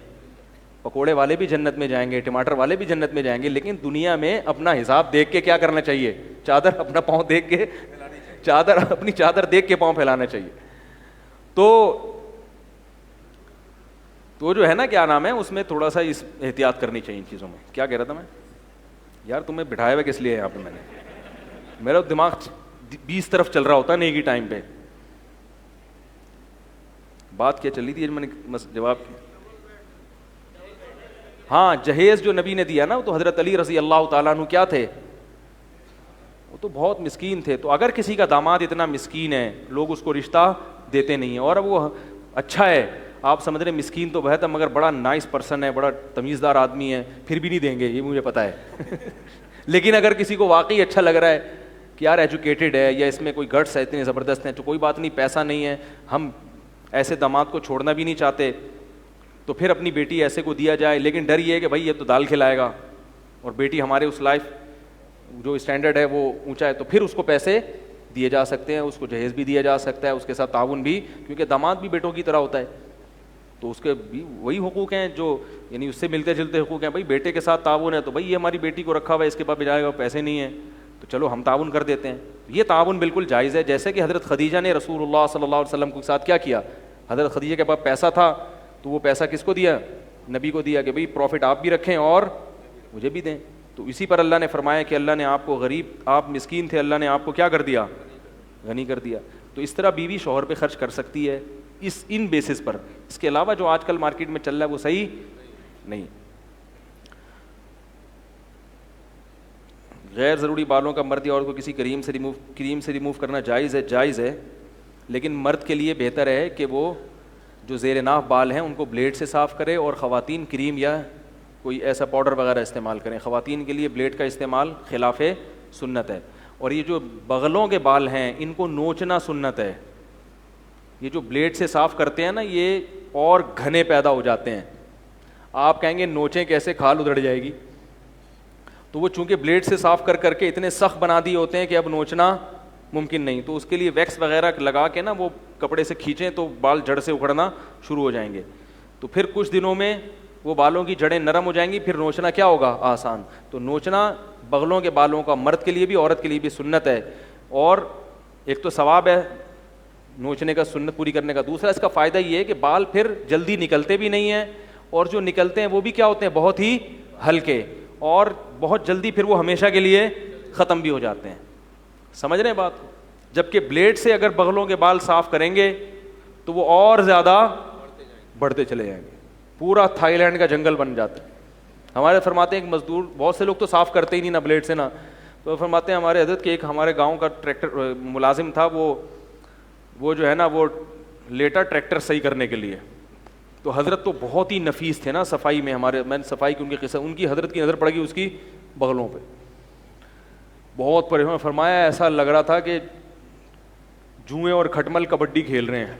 پکوڑے والے بھی جنت میں جائیں گے, ٹماٹر والے بھی جنت میں جائیں گے, لیکن دنیا میں اپنا حساب دیکھ کے کیا کرنا چاہیے, چادر اپنا پاؤں دیکھ کے, اپنی چادر دیکھ کے پاؤں پھیلانا چاہیے. تو جو ہے نا کیا نام ہے, اس میں تھوڑا سا احتیاط کرنی چاہیے ان چیزوں میں. کیا کہہ رہا تھا میں یار, تمہیں بٹھایا ہوا کس لیے یہاں پہ میں نے, میرا دماغ 20 طرف چل رہا ہوتا نہیں کی ٹائم پہ. بات کیا چلی تھی میں نے جواب کیا. ہاں جہیز جو نبی نے دیا نا, وہ تو حضرت علی رضی اللہ تعالیٰ عنہ کیا تھے, وہ تو بہت مسکین تھے. تو اگر کسی کا داماد اتنا مسکین ہے, لوگ اس کو رشتہ دیتے نہیں ہیں, اور اب وہ اچھا ہے, آپ سمجھ رہے مسکین تو بہت ہے مگر بڑا نائس پرسن ہے, بڑا تمیزدار آدمی ہے, پھر بھی نہیں دیں گے, یہ مجھے پتا ہے. لیکن اگر کسی کو واقعی اچھا لگ رہا ہے کہ یار ایجوکیٹڈ ہے یا اس میں کوئی گٹس ہے اتنے زبردست ہیں، تو کوئی بات نہیں، پیسہ نہیں ہے، ہم ایسے داماد کو چھوڑنا بھی نہیں چاہتے، تو پھر اپنی بیٹی ایسے کو دیا جائے، لیکن ڈر یہ ہے کہ بھائی یہ تو دال کھلائے گا اور بیٹی ہمارے اس لائف جو اسٹینڈرڈ ہے وہ اونچا ہے، تو پھر اس کو پیسے دیے جا سکتے ہیں، اس کو جہیز بھی دیا جا سکتا ہے، اس کے ساتھ تعاون بھی، کیونکہ داماد بھی بیٹوں کی طرح ہوتا ہے، تو اس کے بھی وہی حقوق ہیں جو یعنی اس سے ملتے جلتے حقوق ہیں. بھائی بیٹے کے ساتھ تعاون ہے تو بھائی یہ ہماری بیٹی کو رکھا ہوا ہے، اس کے پاس بجائے گا پیسے نہیں ہیں تو چلو ہم تعاون کر دیتے ہیں. یہ تعاون بالکل جائز ہے. جیسے کہ حضرت خدیجہ نے رسول اللہ صلی اللہ علیہ وسلم کے ساتھ کیا کیا، حضرت خدیجہ کے پاس پیسہ تھا تو وہ پیسہ کس کو دیا؟ نبی کو دیا کہ بھائی پروفٹ آپ بھی رکھیں اور مجھے بھی دیں. تو اسی پر اللہ نے فرمایا کہ اللہ نے آپ کو غریب، آپ مسکین تھے، اللہ نے آپ کو کیا کر دیا؟ غنی کر دیا. تو اس طرح بیوی شوہر پہ خرچ کر سکتی ہے ان بیسس پر. اس کے علاوہ جو آج کل مارکیٹ میں چل رہا ہے وہ صحیح نہیں. غیر ضروری بالوں کا مرد یا عورت کو کسی کریم سے ریموو کرنا جائز ہے؟ جائز ہے، لیکن مرد کے لیے بہتر ہے کہ وہ جو زیر ناف بال ہیں ان کو بلیڈ سے صاف کرے، اور خواتین کریم یا کوئی ایسا پاؤڈر وغیرہ استعمال کریں. خواتین کے لیے بلیڈ کا استعمال خلاف سنت ہے. اور یہ جو بغلوں کے بال ہیں ان کو نوچنا سنت ہے. یہ جو بلیڈ سے صاف کرتے ہیں نا یہ اور گھنے پیدا ہو جاتے ہیں. آپ کہیں گے نوچیں کیسے، کھال ادھڑ جائے گی. تو وہ چونکہ بلیڈ سے صاف کر کر کے اتنے سخت بنا دیے ہوتے ہیں کہ اب نوچنا ممکن نہیں. تو اس کے لیے ویکس وغیرہ لگا کے نا وہ کپڑے سے کھینچیں تو بال جڑ سے اکھڑنا شروع ہو جائیں گے. تو پھر کچھ دنوں میں وہ بالوں کی جڑیں نرم ہو جائیں گی، پھر نوچنا کیا ہوگا؟ آسان. تو نوچنا بغلوں کے بالوں کا مرد کے لیے بھی عورت کے لیے بھی سنت ہے. اور ایک تو ثواب ہے نوچنے کا، سنت پوری کرنے کا. دوسرا اس کا فائدہ یہ ہے کہ بال پھر جلدی نکلتے بھی نہیں ہیں، اور جو نکلتے ہیں وہ بھی کیا ہوتے ہیں؟ بہت ہی ہلکے، اور بہت جلدی پھر وہ ہمیشہ کے لیے ختم بھی ہو جاتے ہیں. سمجھ رہے ہیں بات؟ جبکہ بلیڈ سے اگر بغلوں کے بال صاف کریں گے تو وہ اور زیادہ بڑھتے چلے جائیں گے، پورا تھائی لینڈ کا جنگل بن جاتا ہے. ہمارے فرماتے ہیں ایک مزدور، بہت سے لوگ تو صاف کرتے ہی نہیں نہ بلیڈ سے نہ، تو فرماتے ہیں ہمارے حضرت کے ایک ہمارے گاؤں کا ٹریکٹر ملازم تھا، وہ جو ہے نا وہ لیٹا ٹریکٹر صحیح کرنے کے لیے. تو حضرت تو بہت ہی نفیس تھے نا صفائی میں، میں نے صفائی کی ان کی قصہ، ان کی حضرت کی نظر پڑ گئی اس کی بغلوں پہ، بہت پریشان. فرمایا ایسا لگ رہا تھا کہ جوئیں اور کھٹمل کبڈی کھیل رہے ہیں.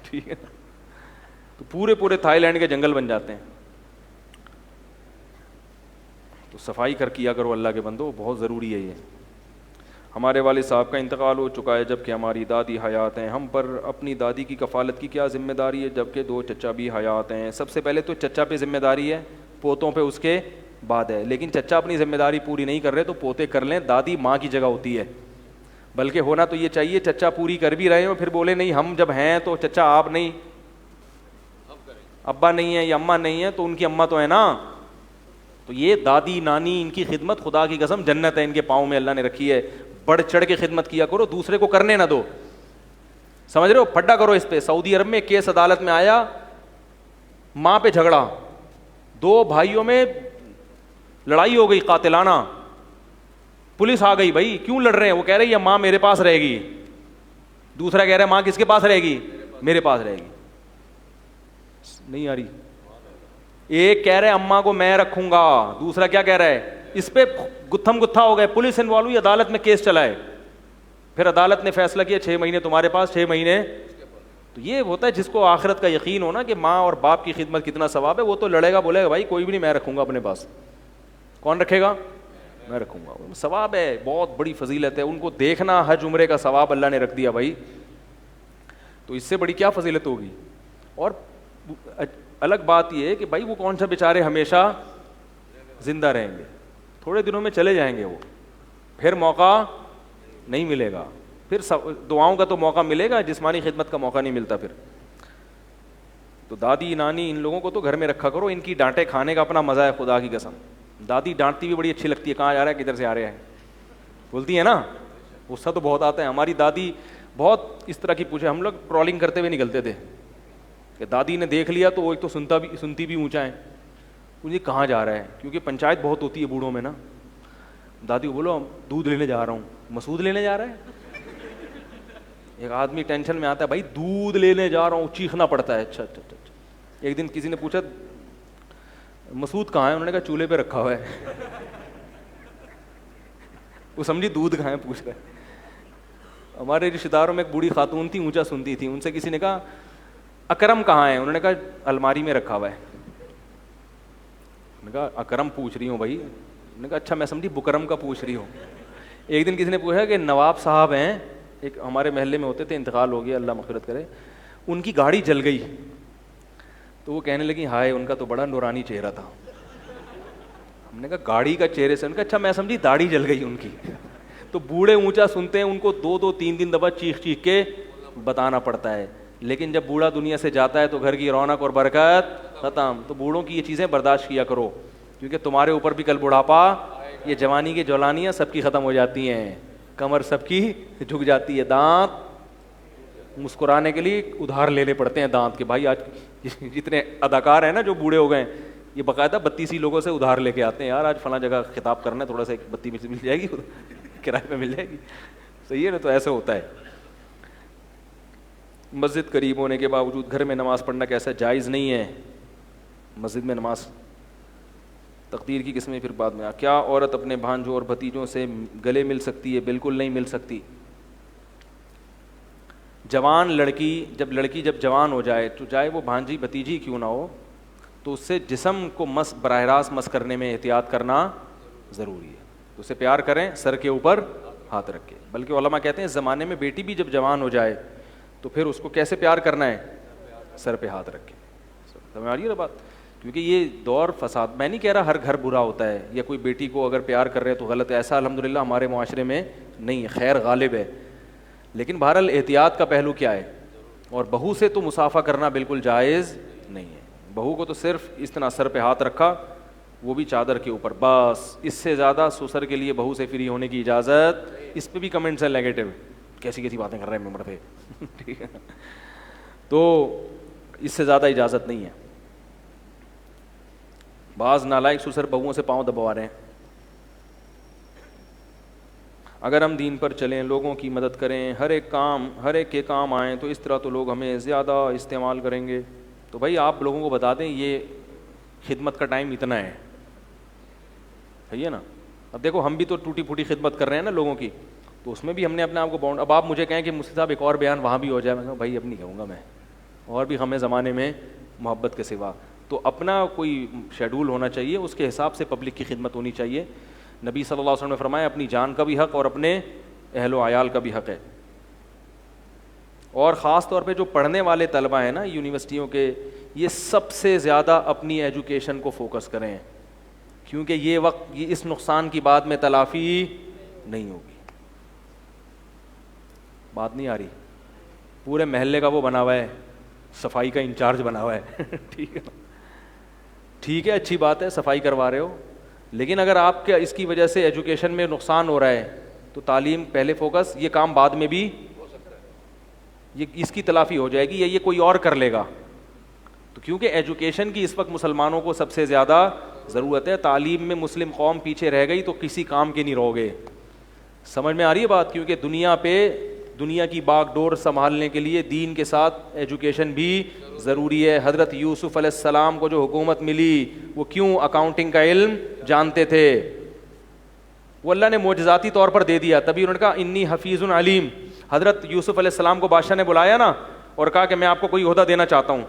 ٹھیک ہے، تو پورے تھائی لینڈ کے جنگل بن جاتے ہیں. تو صفائی کیا کرو اللہ کے بندو، بہت ضروری ہے یہ. ہمارے والد صاحب کا انتقال ہو چکا ہے جبکہ ہماری دادی حیات ہیں. ہم پر اپنی دادی کی کفالت کی کیا ذمہ داری ہے جبکہ 2 چچا بھی حیات ہیں؟ سب سے پہلے تو چچا پہ ذمہ داری ہے، پوتوں پہ اس کے بعد ہے. لیکن چچا اپنی ذمہ داری پوری نہیں کر رہے تو پوتے کر لیں. دادی ماں کی جگہ ہوتی ہے، بلکہ ہونا تو یہ چاہیے چچا پوری کر بھی رہے ہیں اور پھر بولے نہیں ہم جب ہیں تو چچا آپ نہیں، ابا نہیں ہے یا اماں نہیں ہے تو ان کی اماں تو ہے نا. تو یہ دادی نانی ان کی خدمت خدا کی قسم جنت ہے ان کے پاؤں میں اللہ نے رکھی ہے. بڑھ چڑھ کے خدمت کیا کرو، دوسرے کو کرنے نہ دو. سمجھ رہے ہو؟ پھڈا کرو اس پہ. سعودی عرب میں کیس عدالت میں آیا، ماں پہ جھگڑا، 2 بھائیوں میں لڑائی ہو گئی قاتلانہ. پولیس آ گئی، بھائی کیوں لڑ رہے ہیں؟ وہ کہہ رہے ہیں ماں میرے پاس رہے گی. دوسرا کہہ رہا ہے ماں کس کے پاس رہے گی؟ میرے پاس رہے گی. نہیں آ رہی. ایک کہہ رہے اماں کو میں رکھوں گا، دوسرا کیا کہہ رہا ہے؟ اس پہ گتھم گتھا ہو گئے. پولیس انوالو ہوئی، عدالت میں کیس چلائے. پھر عدالت نے فیصلہ کیا 6 مہینے تمہارے پاس، 6 مہینے. تو یہ ہوتا ہے جس کو آخرت کا یقین ہونا کہ ماں اور باپ کی خدمت کتنا ثواب ہے، وہ تو لڑے گا، بولے گا بھائی کوئی بھی نہیں، میں رکھوں گا اپنے پاس. کون رکھے گا؟ میں رکھوں گا. ثواب ہے، بہت بڑی فضیلت ہے. ان کو دیکھنا حج عمرے کا ثواب اللہ نے رکھ دیا بھائی. تو اس سے بڑی کیا فضیلت ہوگی؟ اور الگ بات یہ ہے کہ بھائی وہ کون سا بیچارے ہمیشہ زندہ رہیں گے، تھوڑے دنوں میں چلے جائیں گے، وہ پھر موقع نہیں ملے گا. پھر دعاؤں کا تو موقع ملے گا، جسمانی خدمت کا موقع نہیں ملتا. پھر تو دادی نانی ان لوگوں کو تو گھر میں رکھا کرو. ان کی ڈانٹے کھانے کا اپنا مزہ ہے خدا کی قسم. دادی ڈانٹتی بھی بڑی اچھی لگتی ہے، کہاں جا رہا ہے، کدھر سے آ رہے ہیں بولتی ہے نا، غصہ تو بہت آتا ہے. ہماری دادی بہت اس طرح کی پوچھے، ہم لوگ ٹرالنگ کرتے ہوئے نکلتے تھے کہ دادی نے دیکھ لیا تو وہ ایک تو سنتی بھی اونچا ہے، مجھے کہاں جا رہا ہے، کیونکہ پنچایت بہت ہوتی ہے بوڑھوں میں نا. دادی کو بولو دودھ لینے جا رہا ہوں. مسعود لینے جا رہا ہے؟ ایک آدمی ٹینشن میں آتا ہے، بھائی دودھ لینے جا رہا ہوں، چیخنا پڑتا ہے. اچھا اچھا اچھا. ایک دن کسی نے پوچھا مسعود کہاں ہے، انہوں نے کہا چولہے پہ رکھا ہوا ہے. وہ سمجھی دودھ کہاں ہے پوچھ رہا ہے. ہمارے رشتے داروں میں ایک بوڑھی خاتون تھی, اونچا سنتی تھی, ان سے کسی نے کہا اکرم کہاں ہے؟ انہوں نے کہا الماری میں رکھا ہوا ہے. میں نے کہا اکرم پوچھ رہی ہوں بھائی. انہوں نے کہا اچھا میں سمجھی بکرم کا پوچھ رہی ہوں. ایک دن کسی نے پوچھا کہ نواب صاحب ہیں, ایک ہمارے محلے میں ہوتے تھے, انتقال ہو گیا اللہ مغفرت کرے, ان کی گاڑی جل گئی. تو وہ کہنے لگی ہائے ان کا تو بڑا نورانی چہرہ تھا. ہم نے کہا گاڑی کا چہرے سے؟ ان کا اچھا میں سمجھی داڑھی جل گئی ان کی. تو بوڑھے اونچا سنتے ہیں, ان کو 2-3 دفعہ چیخ چیخ کے بتانا پڑتا ہے, لیکن جب بوڑھا دنیا سے جاتا ہے تو گھر کی رونق اور برکت ختم. تو بوڑھوں کی یہ چیزیں برداشت کیا کرو, کیونکہ تمہارے اوپر بھی کل بڑھاپا, یہ جوانی کی جولانیاں سب کی ختم ہو جاتی ہیں, کمر سب کی جھک جاتی ہے, دانت مسکرانے کے لیے ادھار لینے پڑتے ہیں دانت کے. بھائی آج جتنے اداکار ہیں نا جو بوڑھے ہو گئے ہیں, یہ باقاعدہ 32 لوگوں سے ادھار لے کے آتے ہیں, یار آج فلاں جگہ خطاب کرنا ہے, تھوڑا سا 32 مل جائے گی, کرائے پہ مل جائے گی, صحیح ہے نا. تو ایسا ہوتا ہے. مسجد قریب ہونے کے باوجود گھر میں نماز پڑھنا کیسا جائز نہیں ہے. مسجد میں نماز تقدیر کی قسمیں پھر بعد میں. کیا عورت اپنے بھانجوں اور بھتیجوں سے گلے مل سکتی ہے؟ بالکل نہیں مل سکتی. جوان لڑکی جب جوان ہو جائے تو چاہے وہ بھانجی بھتیجی کیوں نہ ہو, تو اس سے جسم کو براہ راست مس کرنے میں احتیاط کرنا ضروری ہے. تو اسے پیار کریں سر کے اوپر ہاتھ رکھ کے. بلکہ علماء کہتے ہیں زمانے میں بیٹی بھی جب جوان ہو جائے تو پھر اس کو کیسے پیار کرنا ہے؟ سر پہ ہاتھ رکھ کے. سمجھ آ رہی ہے نا بات؟ کیونکہ یہ دور فساد, میں نہیں کہہ رہا ہر گھر برا ہوتا ہے, یا کوئی بیٹی کو اگر پیار کر رہے تو غلط ہے, ایسا الحمدللہ ہمارے معاشرے میں نہیں ہے, خیر غالب ہے. لیکن بہرحال احتیاط کا پہلو کیا ہے؟ اور بہو سے تو مصافحہ کرنا بالکل جائز نہیں ہے. بہو کو تو صرف اس طرح سر پہ ہاتھ رکھا, وہ بھی چادر کے اوپر, بس. اس سے زیادہ سسر کے لیے بہو سے فری ہونے کی اجازت. اس پہ بھی کمنٹس ہیں نیگیٹو, کیسی باتیں کر رہے ہیں ممبر پہ, ٹھیک ہے. تو اس سے زیادہ اجازت نہیں ہے. بعض نالائق سسر بہوؤں سے پاؤں دبوا رہے ہیں. اگر ہم دین پر چلیں, لوگوں کی مدد کریں, ہر ایک کے کام آئیں, تو اس طرح تو لوگ ہمیں زیادہ استعمال کریں گے. تو بھائی آپ لوگوں کو بتا دیں یہ خدمت کا ٹائم اتنا ہے, صحیح ہے نا. اب دیکھو ہم بھی تو ٹوٹی پھوٹی خدمت کر رہے ہیں نا لوگوں کی, تو اس میں بھی ہم نے اپنے آپ کو باؤنڈ. اب آپ مجھے کہیں کہ مفتی صاحب ایک اور بیان وہاں بھی ہو جائے, میں کہوں بھائی اب نہیں کہوں گا میں, اور بھی ہمیں زمانے میں محبت کے سوا. تو اپنا کوئی شیڈول ہونا چاہیے, اس کے حساب سے پبلک کی خدمت ہونی چاہیے. نبی صلی اللہ علیہ وسلم نے فرمایا اپنی جان کا بھی حق اور اپنے اہل و عیال کا بھی حق ہے. اور خاص طور پہ جو پڑھنے والے طلبہ ہیں نا یونیورسٹیوں کے, یہ سب سے زیادہ اپنی ایجوکیشن کو فوکس کریں, کیونکہ یہ وقت اس نقصان کی بعد میں تلافی نہیں ہوگی. بات نہیں آ رہی؟ پورے محلے کا وہ بنا ہوا ہے, صفائی کا انچارج بنا ہوا ہے, ٹھیک ہے, ٹھیک ہے, اچھی بات ہے صفائی کروا رہے ہو, لیکن اگر آپ کے اس کی وجہ سے ایجوکیشن میں نقصان ہو رہا ہے تو تعلیم پہلے فوکس, یہ کام بعد میں بھی یہ اس کی تلافی ہو جائے گی, یا یہ کوئی اور کر لے گا. تو کیونکہ ایجوکیشن کی اس وقت مسلمانوں کو سب سے زیادہ ضرورت ہے. تعلیم میں مسلم قوم پیچھے رہ گئی تو کسی کام کے نہیں رہو گے. سمجھ میں آ رہی ہے بات؟ کیونکہ دنیا کی باغ ڈور سنبھالنے کے لیے دین کے ساتھ ایجوکیشن بھی ضروری ہے. حضرت یوسف علیہ السلام کو جو حکومت ملی وہ کیوں؟ اکاؤنٹنگ کا علم جانتے تھے, وہ اللہ نے معجزاتی طور پر دے دیا, تبھی انہوں نے کہا انی حفیظ علیم. حضرت یوسف علیہ السلام کو بادشاہ نے بلایا نا اور کہا کہ میں آپ کو کوئی عہدہ دینا چاہتا ہوں,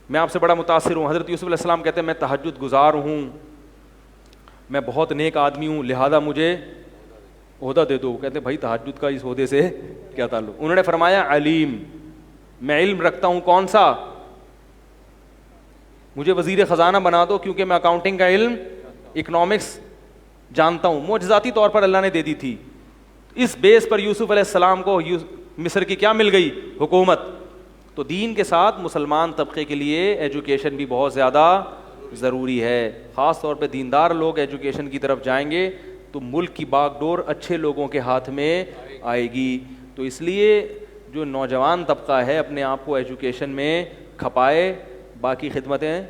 میں آپ سے بڑا متاثر ہوں. حضرت یوسف علیہ السلام کہتے ہیں میں تہجد گزار ہوں, میں بہت نیک آدمی ہوں, لہذا مجھے عہدہ دے دو. کہتے ہیں بھائی تہجد کا اس عہدے سے کیا تعلق؟ انہوں نے فرمایا علیم, میں علم رکھتا ہوں. کون سا؟ مجھے وزیر خزانہ بنا دو, کیونکہ میں اکاؤنٹنگ کا علم, اکنامکس جانتا ہوں. معجزاتی طور پر اللہ نے دے دی تھی. اس بیس پر یوسف علیہ السلام کو مصر کی کیا مل گئی؟ حکومت. تو دین کے ساتھ مسلمان طبقے کے لیے ایجوکیشن بھی بہت زیادہ ضروری ہے. خاص طور پہ دیندار لوگ ایجوکیشن کی طرف جائیں گے تو ملک کی باغ ڈور اچھے لوگوں کے ہاتھ میں آئے گی. تو اس لیے جو نوجوان طبقہ ہے اپنے آپ کو ایجوکیشن میں کھپائے. باقی خدمتیں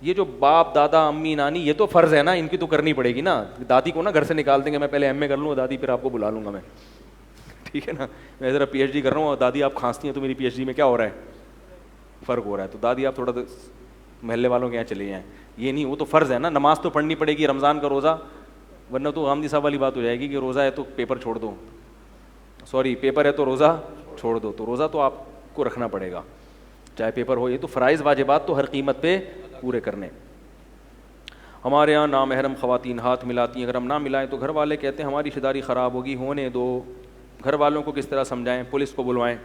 یہ جو باپ دادا امی نانی یہ تو فرض ہے نا, ان کی تو کرنی پڑے گی نا. دادی کو نا گھر سے نکال دیں گے, میں پہلے ایم اے کر لوں, دادی پھر آپ کو بلا لوں گا میں, ٹھیک ہے نا. میں ذرا پی ایچ ڈی کر رہا ہوں اور دادی آپ کھانستی ہیں تو میری پی ایچ ڈی میں کیا ہو رہا ہے, فرق ہو رہا ہے. تو دادی آپ تھوڑا محلے والوں کے یہاں چلے جائیں, یہ نہیں, وہ تو فرض ہے نا. نماز تو پڑھنی پڑے گی, رمضان کا روزہ ورنہ تو غامدی صاحب والی بات ہو جائے گی کہ روزہ ہے تو پیپر چھوڑ دو, سوری پیپر ہے تو روزہ چھوڑ دو. تو روزہ تو آپ کو رکھنا پڑے گا چاہے پیپر ہو. یہ تو فرائض واجبات تو ہر قیمت پہ پورے کرنے. ہمارے یہاں نامحرم خواتین ہاتھ ملاتی ہیں, اگر ہم نہ ملائیں تو گھر والے کہتے ہیں ہماری رشتہ داری خراب ہوگی, ہونے دو. گھر والوں کو کس طرح سمجھائیں؟ پولیس کو بلوائیں.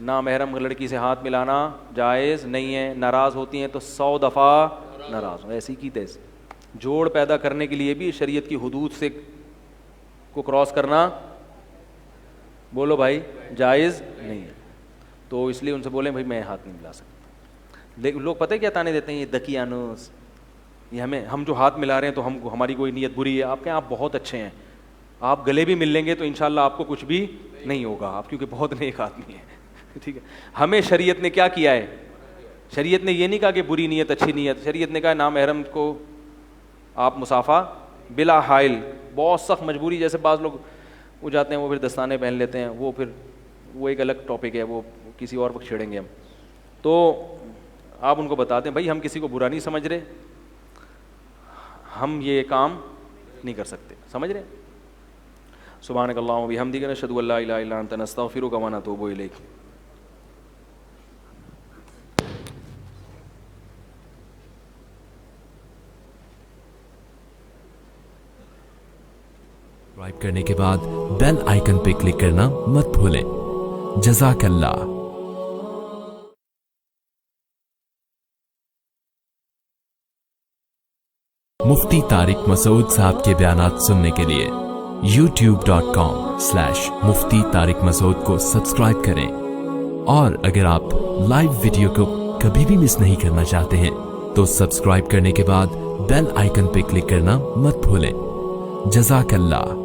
نامحرم لڑکی سے ہاتھ ملانا جائز نہیں ہے. ناراض ہوتی ہیں تو 100 دفعہ ناراض ہو, ایسی کی تیز. جوڑ پیدا کرنے کے لیے بھی شریعت کی حدود سے کو کراس کرنا, بولو بھائی, جائز نہیں ہے. تو اس لیے ان سے بولیں بھائی میں ہاتھ نہیں ملا سکتا. لوگ پتہ کیا تانے دیتے ہیں, یہ دکیانوس, یہ ہم جو ہاتھ ملا رہے ہیں تو ہماری کوئی نیت بری ہے. آپ کہیں آپ بہت اچھے ہیں, آپ گلے بھی مل لیں گے تو انشاءاللہ آپ کو کچھ بھی نہیں ہوگا, آپ کیونکہ بہت نیک آدمی ہیں. ٹھیک ہے, ہمیں شریعت نے کیا کیا ہے؟ شریعت نے یہ نہیں کہا کہ بری نیت اچھی نیت, شریعت نے کہا نامحرم کو آپ مسافہ بلا حائل. بہت سخت مجبوری, جیسے بعض لوگ وہ جاتے ہیں وہ پھر دستانے پہن لیتے ہیں, وہ ایک الگ ٹاپک ہے, وہ کسی اور وقت چھیڑیں گے ہم. تو آپ ان کو بتا دیں بھائی ہم کسی کو برا نہیں سمجھ رہے, ہم یہ کام نہیں کر سکتے, سمجھ رہے. سبحانک اللہم و بحمدک نشہد ان لا الہ الا انت نستغفرک و نتوب الیک. سبسکرائب کرنے کے بعد بیل آئیکن پہ کلک کرنا مت بھولیں. جزاک اللہ. مفتی طارق مسعود صاحب کے بیانات سننے کے لیے youtube.com/مفتی طارق مسعود کو سبسکرائب کریں. اور اگر آپ لائیو ویڈیو کو کبھی بھی مس نہیں کرنا چاہتے ہیں تو سبسکرائب کرنے کے بعد بیل آئیکن پہ کلک کرنا مت بھولیں. جزاک اللہ.